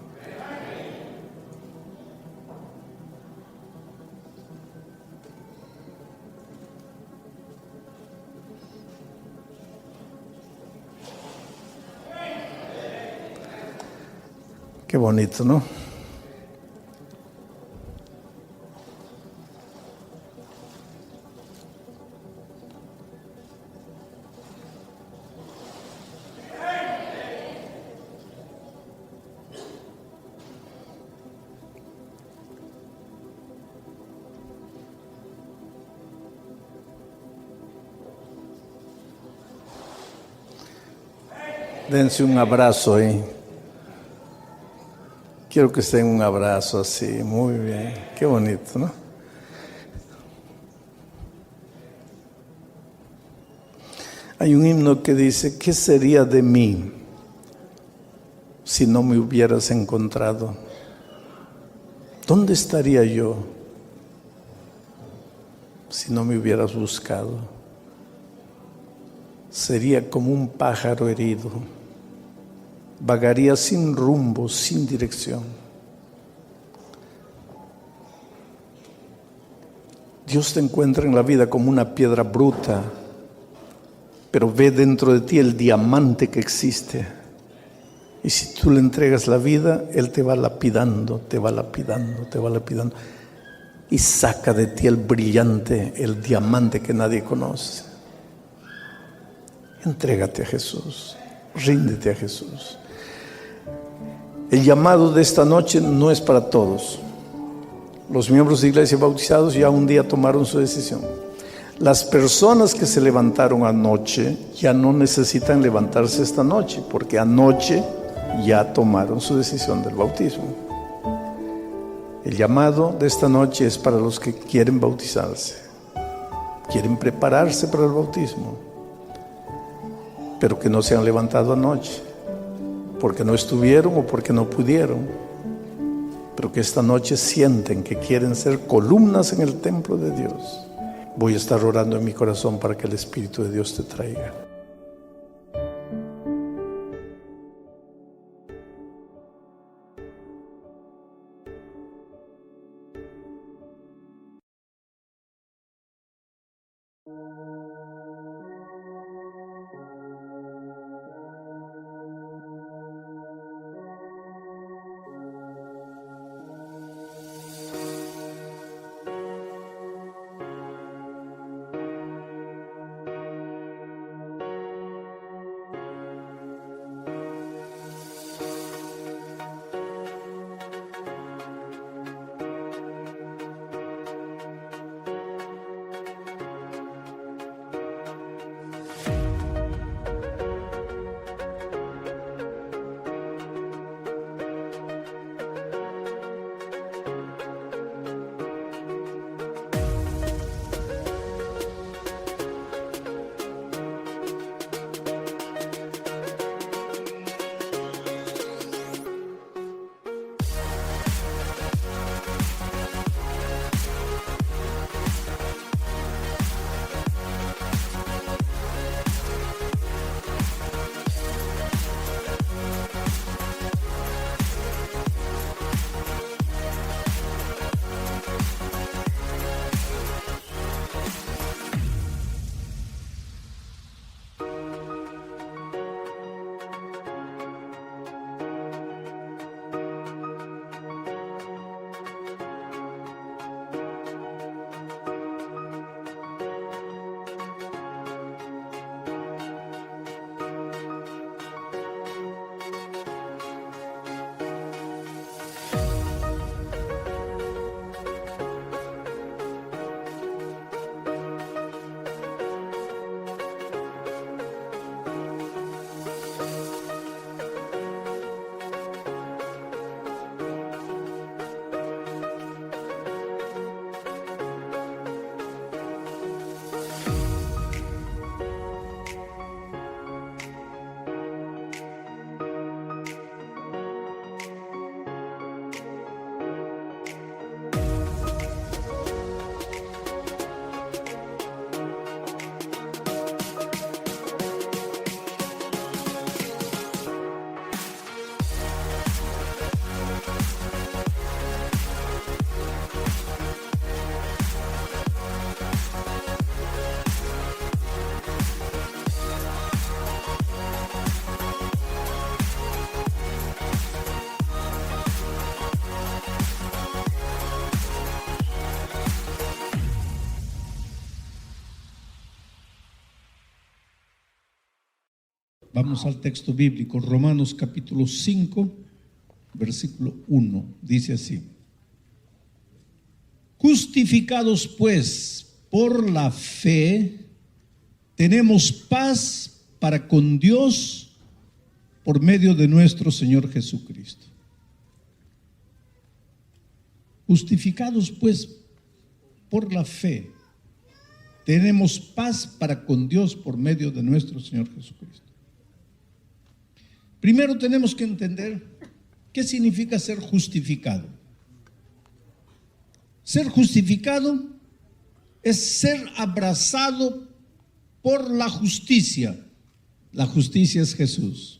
Speaker 1: Qué bonito, ¿no? Dense un abrazo ahí. Quiero que estén un abrazo así, muy bien. Qué bonito, ¿no? Hay un himno que dice: ¿qué sería de mí si no me hubieras encontrado? ¿Dónde estaría yo si no me hubieras buscado? Sería como un pájaro herido, vagaría sin rumbo, sin dirección. Dios te encuentra en la vida como una piedra bruta, pero ve dentro de ti el diamante que existe. Y si tú le entregas la vida, Él te va lapidando, te va lapidando, te va lapidando. Y saca de ti el brillante, el diamante que nadie conoce. Entrégate a Jesús, ríndete a Jesús. El llamado de esta noche no es para todos. Los miembros de iglesia bautizados ya un día tomaron su decisión. Las personas que se levantaron anoche ya no necesitan levantarse esta noche, porque anoche ya tomaron su decisión del bautismo. El llamado de esta noche es para los que quieren bautizarse, quieren prepararse para el bautismo, pero que no se han levantado anoche, porque no estuvieron o porque no pudieron, pero que esta noche sienten que quieren ser columnas en el templo de Dios. Voy a estar orando en mi corazón para que el Espíritu de Dios te traiga. Vamos al texto bíblico, Romanos capítulo 5, versículo 1, dice así: justificados pues por la fe, tenemos paz para con Dios por medio de nuestro Señor Jesucristo. Justificados pues por la fe, tenemos paz para con Dios por medio de nuestro Señor Jesucristo. Primero tenemos que entender qué significa ser justificado. Ser justificado es ser abrazado por la justicia. La justicia es Jesús.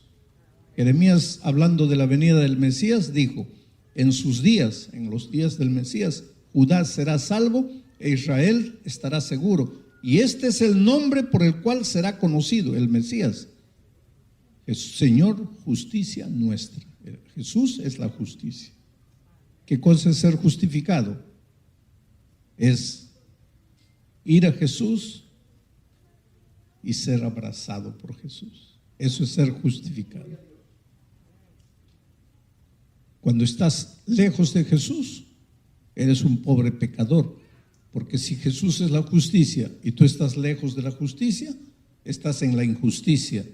Speaker 1: Jeremías, hablando de la venida del Mesías, dijo: en sus días, en los días del Mesías, Judá será salvo e Israel estará seguro. Y este es el nombre por el cual será conocido el Mesías: Señor, justicia nuestra. Jesús es la justicia. ¿Qué cosa es ser justificado? Es ir a Jesús y ser abrazado por Jesús. Eso es ser justificado. Cuando estás lejos de Jesús, eres un pobre pecador, porque si Jesús es la justicia y tú estás lejos de la justicia, estás en la injusticia,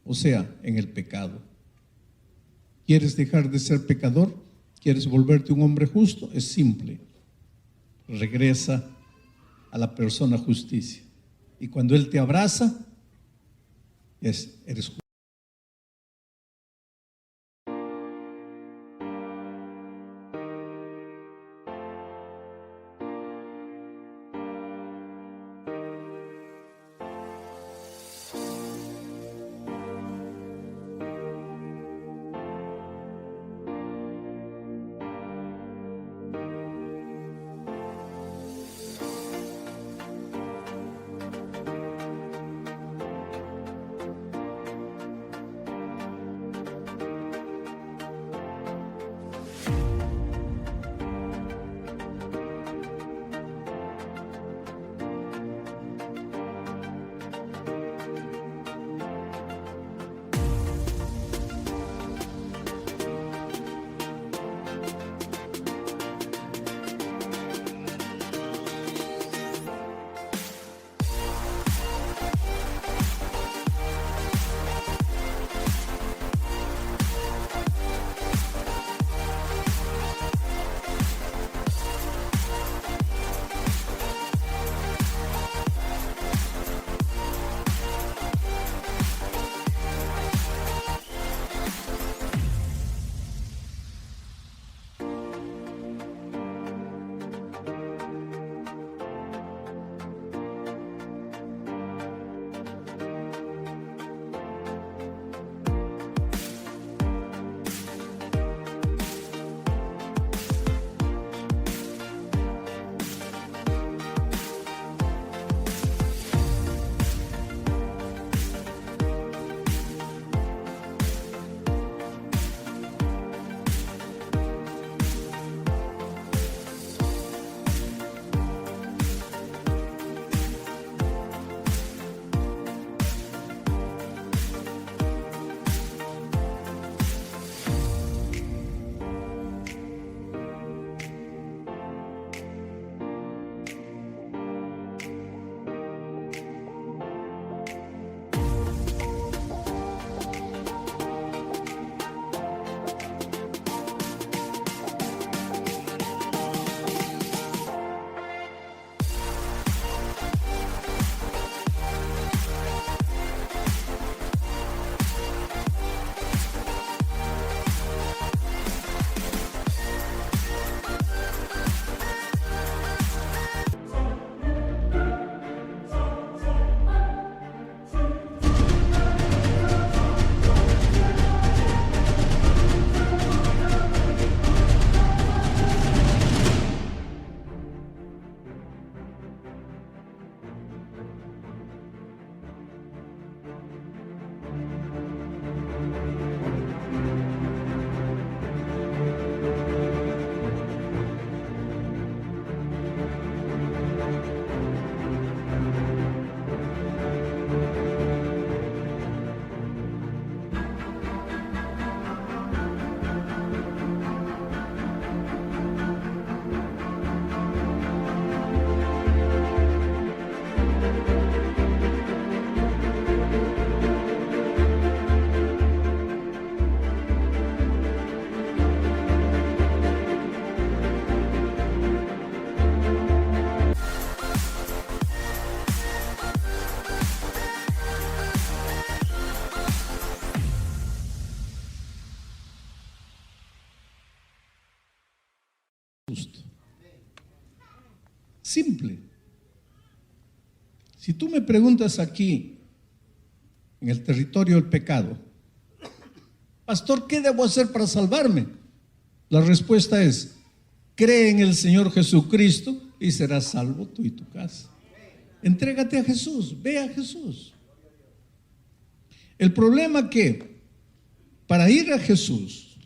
Speaker 1: o sea, en el pecado. ¿Quieres dejar de ser pecador? ¿Quieres volverte un hombre justo? Es simple. Regresa a la persona justicia. Y cuando Él te abraza, eres justo.
Speaker 2: simple. Si tú me preguntas aquí, en el territorio del pecado, pastor, ¿qué debo hacer para salvarme? La respuesta es, cree en el Señor Jesucristo y serás salvo tú y tu casa. Entrégate a Jesús, ve a Jesús. El problema que para ir a Jesús,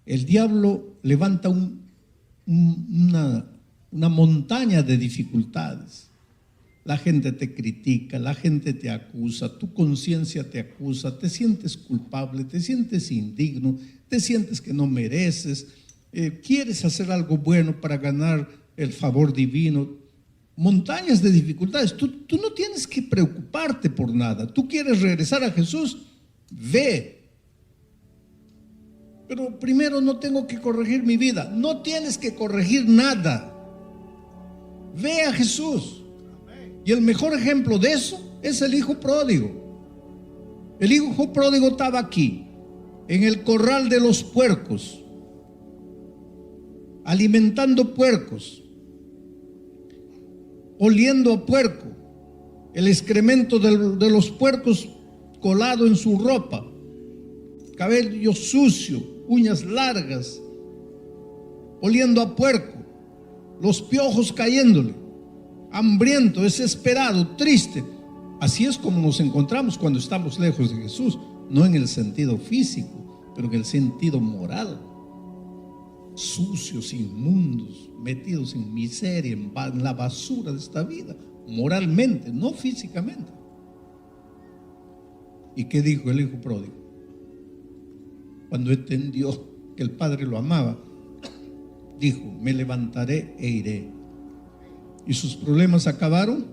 Speaker 2: el diablo levanta una montaña de dificultades. La gente te critica, la gente te acusa, tu conciencia te acusa, te sientes culpable, te sientes indigno, te sientes que no mereces, quieres hacer algo bueno para ganar el favor divino. Montañas de dificultades. Tú no tienes que preocuparte por nada. Tú quieres regresar a Jesús, ve. Pero primero no tengo que corregir mi vida. No tienes que corregir nada. Ve a Jesús. Y el mejor ejemplo de eso es el hijo pródigo. El hijo pródigo estaba aquí, en el corral de los puercos, alimentando puercos, oliendo a puerco, el excremento de los puercos colado en su ropa, cabello sucio, uñas largas, oliendo a puerco, los piojos cayéndole, hambriento, desesperado, triste. Así es como nos encontramos cuando estamos lejos de Jesús, no en el sentido físico, pero en el sentido moral. Sucios, inmundos, metidos en miseria, en la basura de esta vida, moralmente, no físicamente. ¿Y qué dijo el hijo pródigo? Cuando entendió que el padre lo amaba, dijo, me levantaré e iré. ¿Y sus problemas acabaron?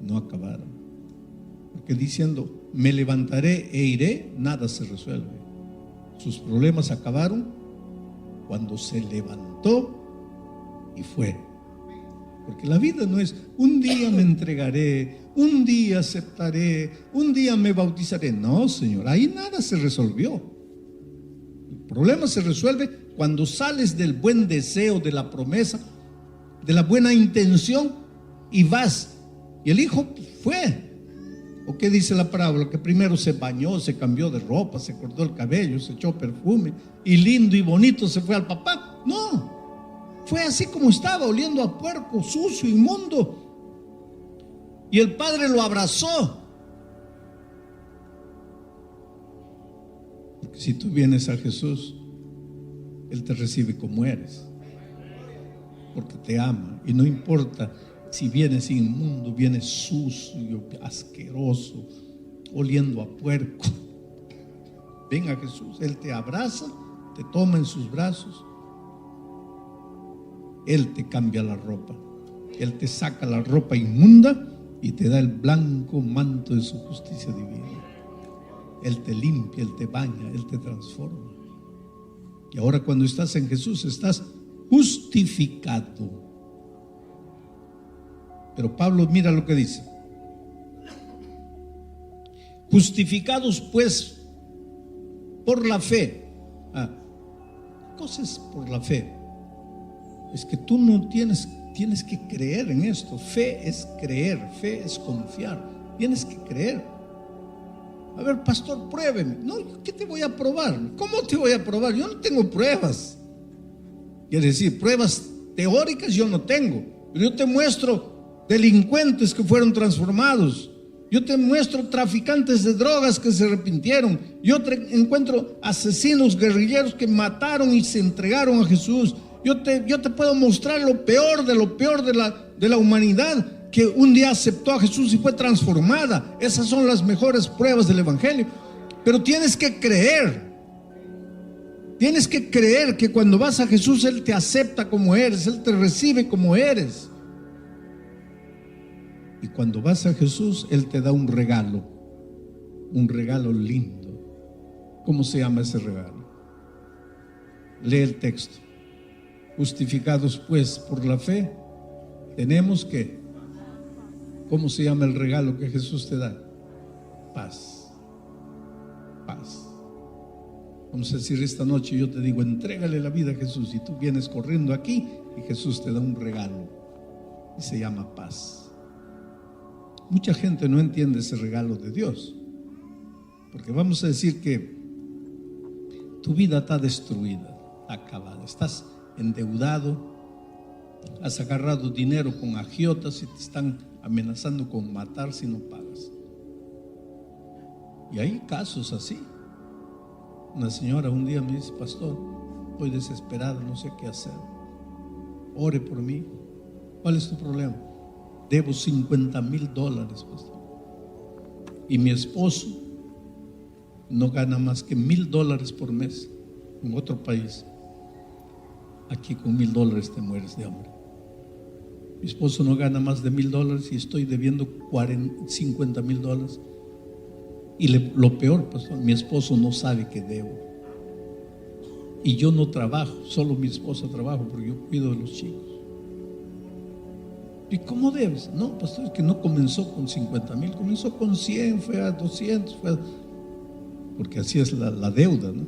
Speaker 2: No acabaron. Porque diciendo, me levantaré e iré, nada se resuelve. Sus problemas acabaron cuando se levantó y fue. Porque la vida no es un día me entregaré, un día aceptaré, un día me bautizaré. No, Señor, ahí nada se resolvió. El problema se resuelve cuando sales del buen deseo, de la promesa, de la buena intención y vas. Y el hijo fue. ¿O qué dice la parábola? Que primero se bañó, se cambió de ropa, se cortó el cabello, se echó perfume y lindo y bonito se fue al papá. No, fue así como estaba, oliendo a puerco, sucio, inmundo. Y el padre lo abrazó. Porque si tú vienes a Jesús, Él te recibe como eres, porque te ama. Y no importa si vienes inmundo, vienes sucio, asqueroso, oliendo a puerco, ven a Jesús. Él te abraza, te toma en sus brazos, Él te cambia la ropa, Él te saca la ropa inmunda y te da el blanco manto de su justicia divina. Él te limpia, Él te baña, Él te transforma. Y ahora cuando estás en Jesús estás justificado. Pero Pablo, mira lo que dice: justificados pues por la fe. ¿Qué cosa es por la fe? Es que tú no tienes que creer en esto. Fe es creer, fe es confiar. Tienes que creer. A ver, pastor, pruébeme. No, ¿qué te voy a probar? ¿Cómo te voy a probar? Yo no tengo pruebas. Quiere decir, pruebas teóricas yo no tengo, pero yo te muestro delincuentes que fueron transformados. Yo te muestro traficantes de drogas que se arrepintieron. Yo te encuentro asesinos, guerrilleros que mataron y se entregaron a Jesús. Yo te puedo mostrar lo peor de la humanidad, que un día aceptó a Jesús y fue transformada. Esas son las mejores pruebas del Evangelio. Pero tienes que creer. Tienes que creer que cuando vas a Jesús, Él te acepta como eres, Él te recibe como eres. Y cuando vas a Jesús, Él te da un regalo lindo. ¿Cómo se llama ese regalo? Lee el texto. Justificados pues por la fe, tenemos que, ¿cómo se llama el regalo que Jesús te da? Paz. Paz. Vamos a decir esta noche, yo te digo, entrégale la vida a Jesús, y tú vienes corriendo aquí y Jesús te da un regalo. y se llama paz. Mucha gente no entiende ese regalo de Dios, porque vamos a decir que tu vida está destruida, acabada, estás endeudado, has agarrado dinero con agiotas y te están amenazando con matar si no pagas. Y hay casos así. Una señora un día me dice: pastor, estoy desesperada, no sé qué hacer, ore por mí. ¿Cuál es tu problema? Debo $50,000, pastor, y mi esposo no gana más que $1,000 por mes en otro país. Aquí con $1,000 te mueres de hambre. Mi esposo no gana más de $1,000 y estoy debiendo $50,000. Y lo peor, pastor, mi esposo no sabe que debo. Y yo no trabajo, solo mi esposa trabaja porque yo cuido de los chicos. ¿Y cómo debes? No, pastor, es que no comenzó con 50,000, comenzó con 100, fue a 200, porque así es la deuda, ¿no?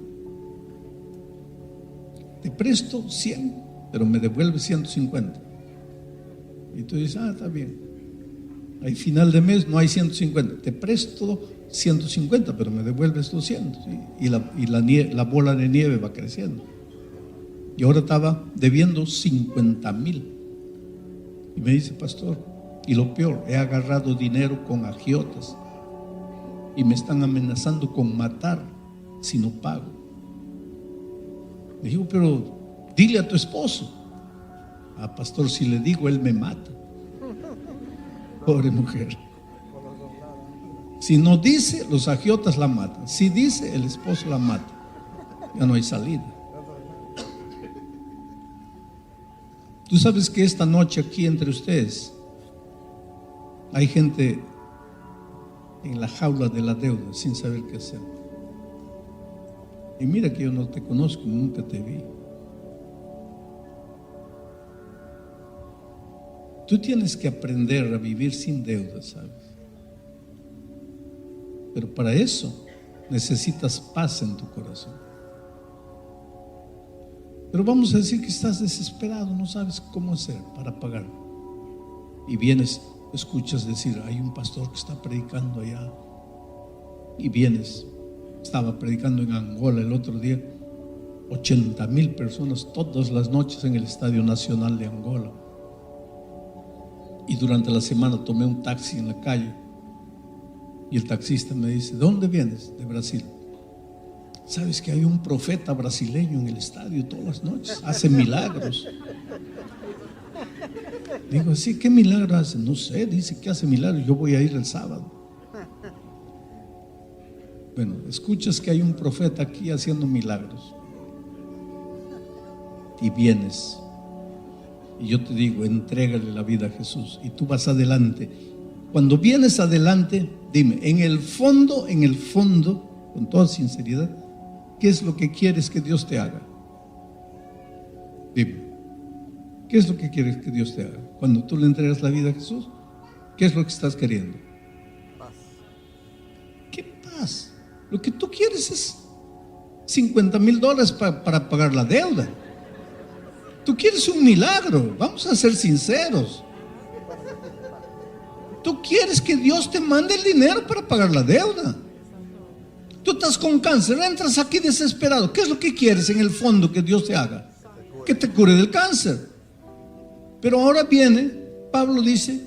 Speaker 2: Te presto 100, pero me devuelves 150. Y tú dices: está bien. Al final de mes no hay 150. Te presto 150, pero me devuelves 200. ¿Sí? Y la bola de nieve va creciendo. Y ahora estaba debiendo 50,000. Y me dice: pastor, y lo peor, he agarrado dinero con agiotas y me están amenazando con matar si no pago. Le digo: pero dile a tu esposo. Pastor, si le digo, él me mata. Pobre mujer. Si no dice, los agiotas la matan. Si dice, el esposo la mata. Ya no hay salida. Tú sabes que esta noche aquí entre ustedes hay gente en la jaula de la deuda sin saber qué hacer. Y mira que yo no te conozco, nunca te vi. Tú tienes que aprender a vivir sin deudas, ¿sabes? Pero para eso necesitas paz en tu corazón. Pero vamos a decir que estás desesperado, no sabes cómo hacer para pagar. Y vienes, escuchas decir: hay un pastor que está predicando allá. Y vienes, estaba predicando en Angola el otro día, 80,000 personas todas las noches en el Estadio Nacional de Angola. Y durante la semana tomé un taxi en la calle y el taxista me dice: ¿de dónde vienes? De Brasil. ¿Sabes que hay un profeta brasileño en el estadio todas las noches? Hace milagros. Digo: sí, ¿qué milagro hace? No sé, dice que hace milagros, yo voy a ir el sábado. Bueno, escuchas que hay un profeta aquí haciendo milagros y vienes. Y yo te digo: entrégale la vida a Jesús y tú vas adelante. Cuando vienes adelante, dime, en el fondo, con toda sinceridad, ¿qué es lo que quieres que Dios te haga? Dime, ¿qué es lo que quieres que Dios te haga? Cuando tú le entregas la vida a Jesús, ¿qué es lo que estás queriendo? Paz. ¿Qué paz? Lo que tú quieres es $50,000 para pagar la deuda. Tú quieres un milagro, vamos a ser sinceros. Tú quieres que Dios te mande el dinero para pagar la deuda. Tú estás con cáncer, entras aquí desesperado. ¿Qué es lo que quieres en el fondo que Dios te haga? Que te cure del cáncer. Pero ahora viene, Pablo dice: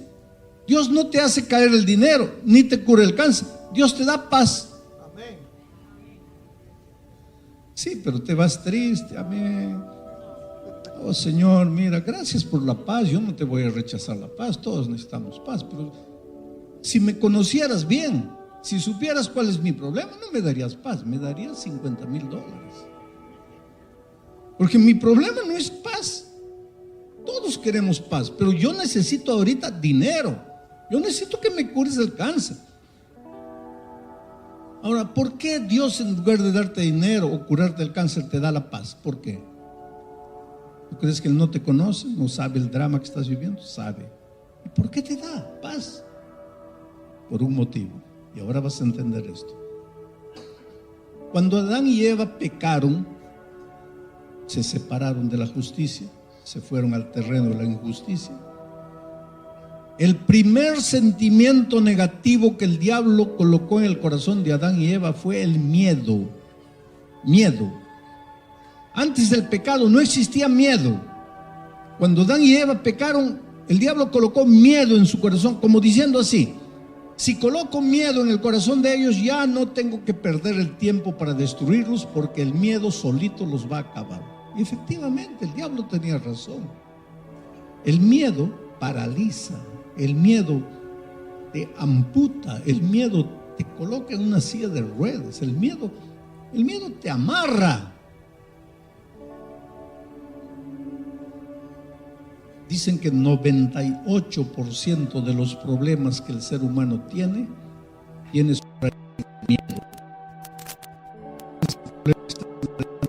Speaker 2: Dios no te hace caer el dinero, ni te cura el cáncer. Dios te da paz. Amén. Sí, pero te vas triste. Amén. Oh Señor, mira, gracias por la paz. Yo no te voy a rechazar la paz, todos necesitamos paz. Pero si me conocieras bien, si supieras cuál es mi problema, no me darías paz, me darías $50,000. Porque mi problema no es paz. Todos queremos paz, pero yo necesito ahorita dinero. Yo necesito que me cures el cáncer. Ahora, ¿por qué Dios, en lugar de darte dinero o curarte el cáncer, te da la paz? ¿Por qué? ¿Tú crees que Él no te conoce? ¿No sabe el drama que estás viviendo? Sabe. ¿Y por qué te da paz? Por un motivo. Y ahora vas a entender esto. Cuando Adán y Eva pecaron, se separaron de la justicia, se fueron al terreno de la injusticia. El primer sentimiento negativo que el diablo colocó en el corazón de Adán y Eva fue el miedo. Miedo. Antes del pecado no existía miedo. Cuando Adán y Eva pecaron, el diablo colocó miedo en su corazón, como diciendo así: si coloco miedo en el corazón de ellos, ya no tengo que perder el tiempo para destruirlos, porque el miedo solito los va a acabar. Y efectivamente, el diablo tenía razón. El miedo paraliza, el miedo te amputa, el miedo te coloca en una silla de ruedas, el miedo te amarra. Dicen que 98% de los problemas que el ser humano tiene su raíz en el miedo. Ese problema está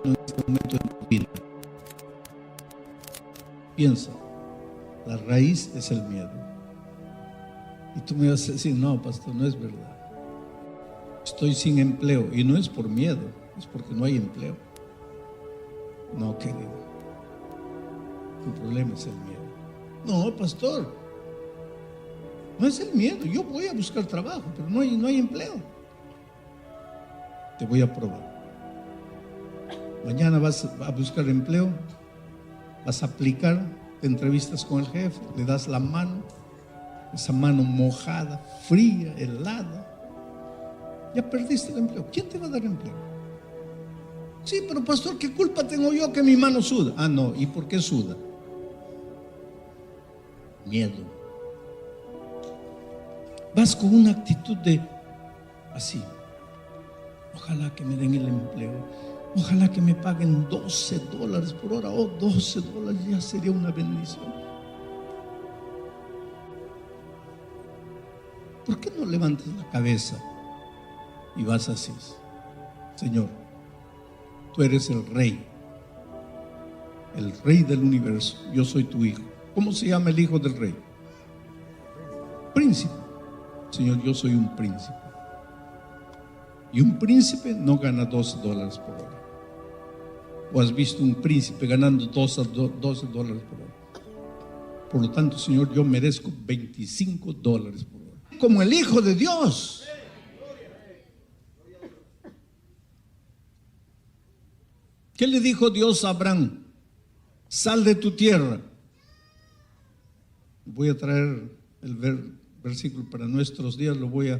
Speaker 2: en este momento en tu vida. Piensa, la raíz es el miedo. Y tú me vas a decir: no, pastor, no es verdad. Estoy sin empleo. Y no es por miedo, es porque no hay empleo. No, querido, tu problema es el miedo. No, pastor, no es el miedo. Yo voy a buscar trabajo, pero no hay empleo. Te voy a probar. Mañana vas a buscar empleo, vas a aplicar, te entrevistas con el jefe, le das la mano, esa mano mojada, fría, helada. Ya perdiste el empleo. ¿Quién te va a dar empleo? Sí, pero pastor, ¿qué culpa tengo yo que mi mano suda? Ah, no, ¿y por qué suda? Miedo. Vas con una actitud de así: ojalá que me den el empleo, ojalá que me paguen $12 por hora. Oh, $12 ya sería una bendición. ¿Por qué no levantas la cabeza y vas así? Señor, tú eres el rey del universo, yo soy tu hijo. ¿Cómo se llama el hijo del rey? Príncipe. Señor, yo soy un príncipe. Y un príncipe no gana $12 por hora. ¿O has visto un príncipe ganando $12 por hora? Por lo tanto, Señor, yo merezco $25 por hora. Como el Hijo de Dios. ¿Qué le dijo Dios a Abraham? Sal de tu tierra. Voy a traer el versículo para nuestros días, lo voy a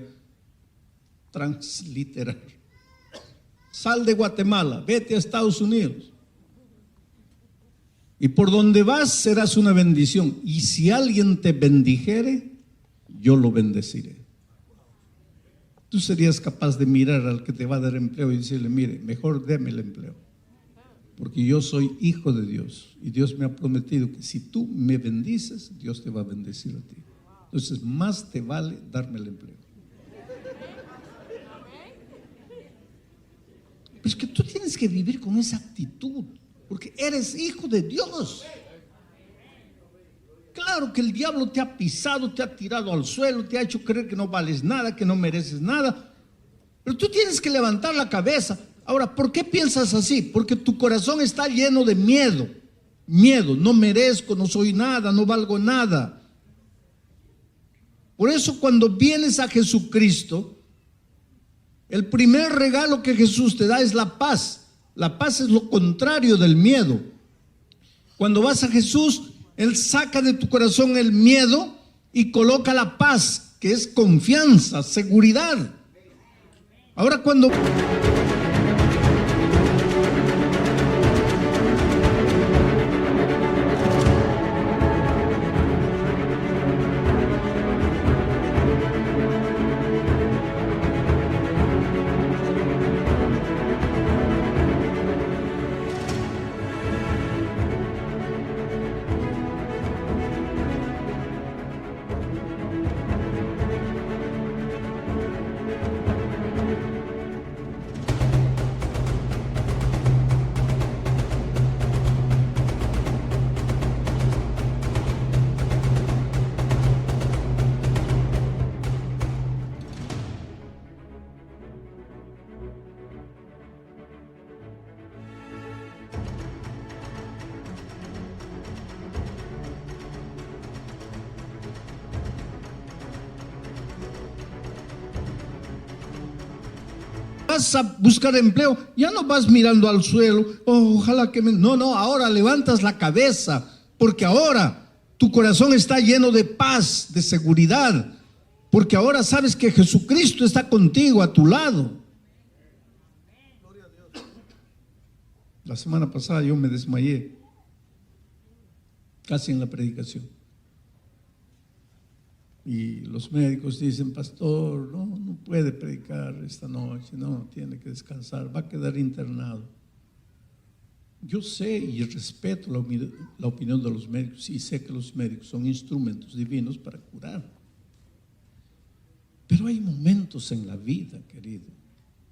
Speaker 2: transliterar. Sal de Guatemala, vete a Estados Unidos. Y por donde vas serás una bendición. Y si alguien te bendijere, yo lo bendeciré. Tú serías capaz de mirar al que te va a dar empleo y decirle: mire, mejor déme el empleo, porque yo soy hijo de Dios y Dios me ha prometido que si tú me bendices, Dios te va a bendecir a ti. Entonces más te vale darme el empleo. Pero es que tú tienes que vivir con esa actitud, porque eres hijo de Dios. Claro que el diablo te ha pisado, te ha tirado al suelo, te ha hecho creer que no vales nada, que no mereces nada, pero tú tienes que levantar la cabeza. Ahora, ¿por qué piensas así? Porque tu corazón está lleno de miedo. Miedo, no merezco, no soy nada, no valgo nada. Por eso cuando vienes a Jesucristo, el primer regalo que Jesús te da es la paz. La paz es lo contrario del miedo. Cuando vas a Jesús, Él saca de tu corazón el miedo y coloca la paz, que es confianza, seguridad. Ahora cuando... Vas a buscar empleo, ya no vas mirando al suelo, "Oh, ojalá que me... No, ahora levantas la cabeza, porque ahora tu corazón está lleno de paz, de seguridad, porque ahora sabes que Jesucristo está contigo, a tu lado. La semana pasada yo me desmayé, casi en la predicación. Y los médicos dicen, pastor, no puede predicar esta noche, no, tiene que descansar, va a quedar internado. Yo sé y respeto la opinión de los médicos y sé que los médicos son instrumentos divinos para curar. Pero hay momentos en la vida, querido,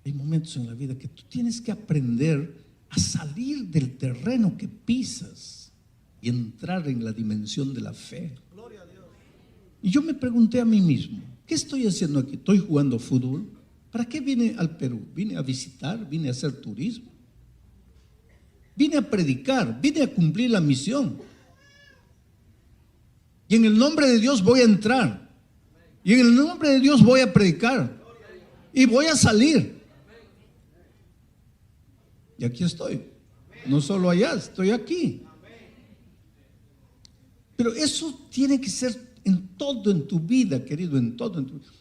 Speaker 2: hay momentos en la vida que tú tienes que aprender a salir del terreno que pisas y entrar en la dimensión de la fe. Y yo me pregunté a mí mismo, ¿qué estoy haciendo aquí? ¿Estoy jugando fútbol? ¿Para qué vine al Perú? ¿Vine a visitar? ¿Vine a hacer turismo? Vine a predicar, vine a cumplir la misión. Y en el nombre de Dios voy a entrar. Y en el nombre de Dios voy a predicar. Y voy a salir. Y aquí estoy. No solo allá, estoy aquí. Pero eso tiene que ser en todo en tu vida, querido, en todo en tu vida.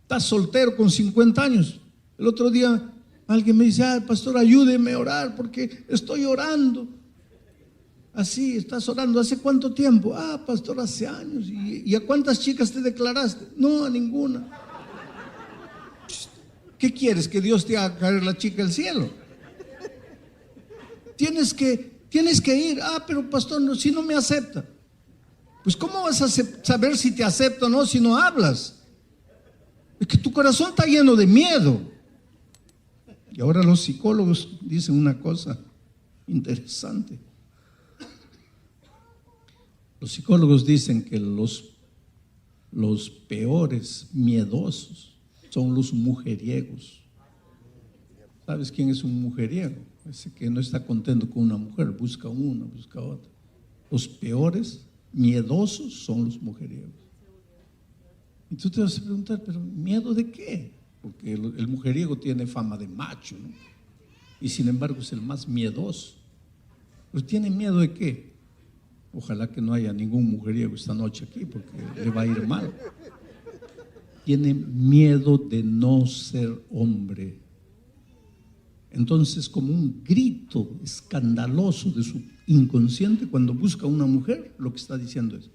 Speaker 2: Estás soltero con 50 años. El otro día alguien me dice, pastor, ayúdeme a orar porque estoy orando. Así, estás orando. ¿Hace cuánto tiempo? Pastor, hace años. ¿Y a cuántas chicas te declaraste? No, a ninguna. ¿Qué quieres? ¿Que Dios te haga caer la chica del cielo? Tienes que ir. Pero pastor, no, si no me acepta. Pues ¿cómo vas a saber si te acepta o no si no hablas? Es que tu corazón está lleno de miedo. Y ahora los psicólogos dicen una cosa interesante. Los psicólogos dicen que los peores miedosos son los mujeriegos. ¿Sabes quién es un mujeriego? Ese que no está contento con una mujer, busca una, busca otra. Los peores miedosos son los mujeriegos. Y tú te vas a preguntar, ¿pero miedo de qué? Porque el mujeriego tiene fama de macho, ¿no? Y sin embargo es el más miedoso. ¿Pero tiene miedo de qué? Ojalá que no haya ningún mujeriego esta noche aquí, porque le va a ir mal. Tiene miedo de no ser hombre. Entonces, como un grito escandaloso de su inconsciente, cuando busca a una mujer, lo que está diciendo es,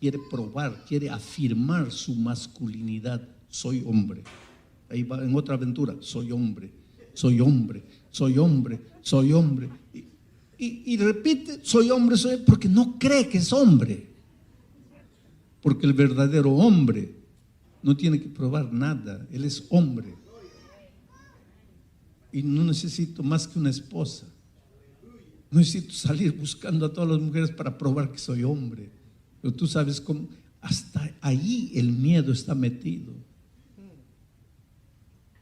Speaker 2: quiere probar, quiere afirmar su masculinidad. Soy hombre. Ahí va en otra aventura, soy hombre, soy hombre, soy hombre, soy hombre. Y repite, soy hombre, porque no cree que es hombre. Porque el verdadero hombre no tiene que probar nada, él es hombre. Y no necesito más que una esposa. No necesito salir buscando a todas las mujeres para probar que soy hombre. Pero tú sabes cómo, hasta ahí el miedo está metido.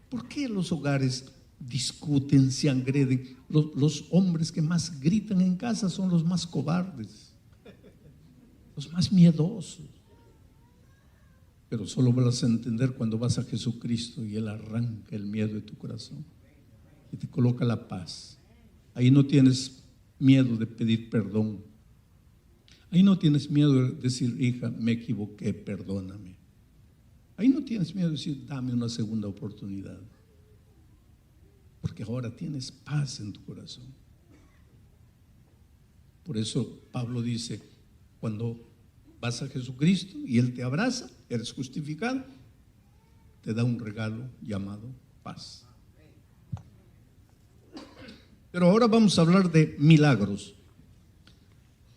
Speaker 2: ¿Por qué los hogares discuten, se agreden? Los hombres que más gritan en casa son los más cobardes, los más miedosos. Pero solo vas a entender cuando vas a Jesucristo y Él arranca el miedo de tu corazón y te coloca la paz. Ahí no tienes miedo de pedir perdón. Ahí no tienes miedo de decir, hija, me equivoqué, perdóname. Ahí no tienes miedo de decir, dame una segunda oportunidad. Porque ahora tienes paz en tu corazón. Por eso Pablo dice, cuando vas a Jesucristo y Él te abraza, eres justificado, te da un regalo llamado paz. Pero ahora vamos a hablar de milagros.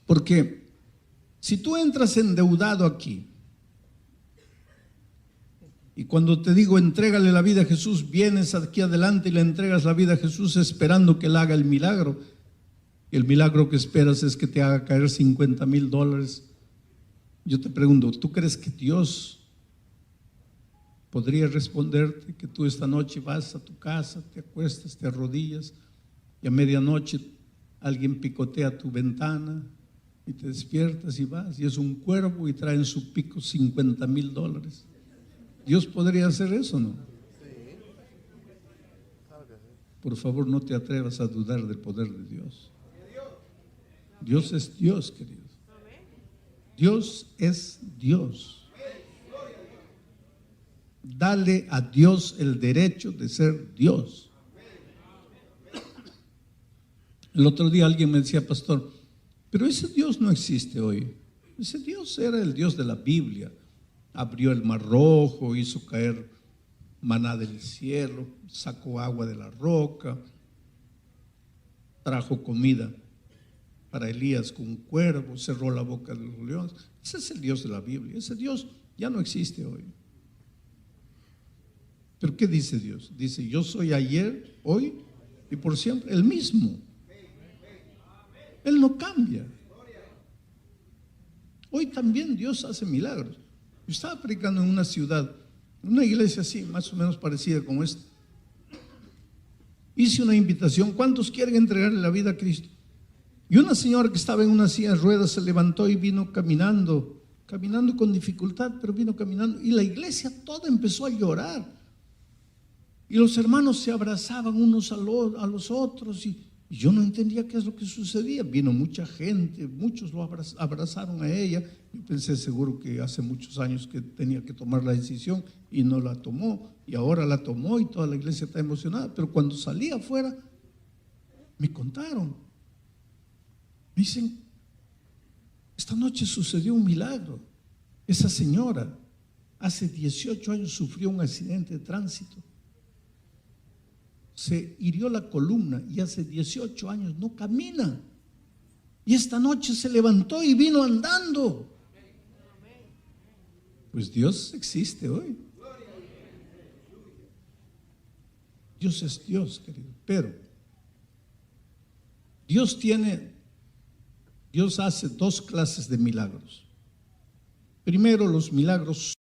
Speaker 2: Porque si tú entras endeudado aquí, y cuando te digo entrégale la vida a Jesús, vienes aquí adelante y le entregas la vida a Jesús esperando que Él haga el milagro. Y el milagro que esperas es que te haga caer $50,000. Yo te pregunto, ¿tú crees que Dios podría responderte que tú esta noche vas a tu casa, te acuestas, te arrodillas y a medianoche alguien picotea tu ventana y te despiertas y vas y es un cuervo y trae en su pico $50,000? ¿Dios podría hacer eso, no? por favor no te atrevas a dudar del poder de Dios. Dios es Dios, queridos. Dios es Dios. Dale a Dios el derecho de ser Dios. El otro día alguien me decía, pastor, pero ese Dios no existe hoy. Ese Dios era el Dios de la Biblia. Abrió el mar rojo, hizo caer maná del cielo, sacó agua de la roca, trajo comida para Elías con un cuervo, cerró la boca de los leones. Ese es el Dios de la Biblia. Ese Dios ya no existe hoy. ¿Pero qué dice Dios? Dice, yo soy ayer, hoy y por siempre el mismo. Él no cambia. Hoy también Dios hace milagros. Yo estaba predicando en una ciudad, una iglesia así, más o menos parecida como esta. Hice una invitación, ¿cuántos quieren entregarle la vida a Cristo? Y una señora que estaba en una silla de ruedas se levantó y vino caminando con dificultad, pero vino caminando. Y la iglesia toda empezó a llorar. Y los hermanos se abrazaban unos a los otros y yo no entendía qué es lo que sucedía. Vino mucha gente, muchos lo abrazaron a ella. Yo pensé seguro que hace muchos años que tenía que tomar la decisión y no la tomó. Y ahora la tomó y toda la iglesia está emocionada. Pero cuando salí afuera, me contaron. Me dicen, esta noche sucedió un milagro. Esa señora hace 18 años sufrió un accidente de tránsito. Se hirió la columna y hace 18 años no camina. Y esta noche se levantó y vino andando. Pues Dios existe hoy. Dios es Dios, querido. Pero Dios hace dos clases de milagros. Primero, los milagros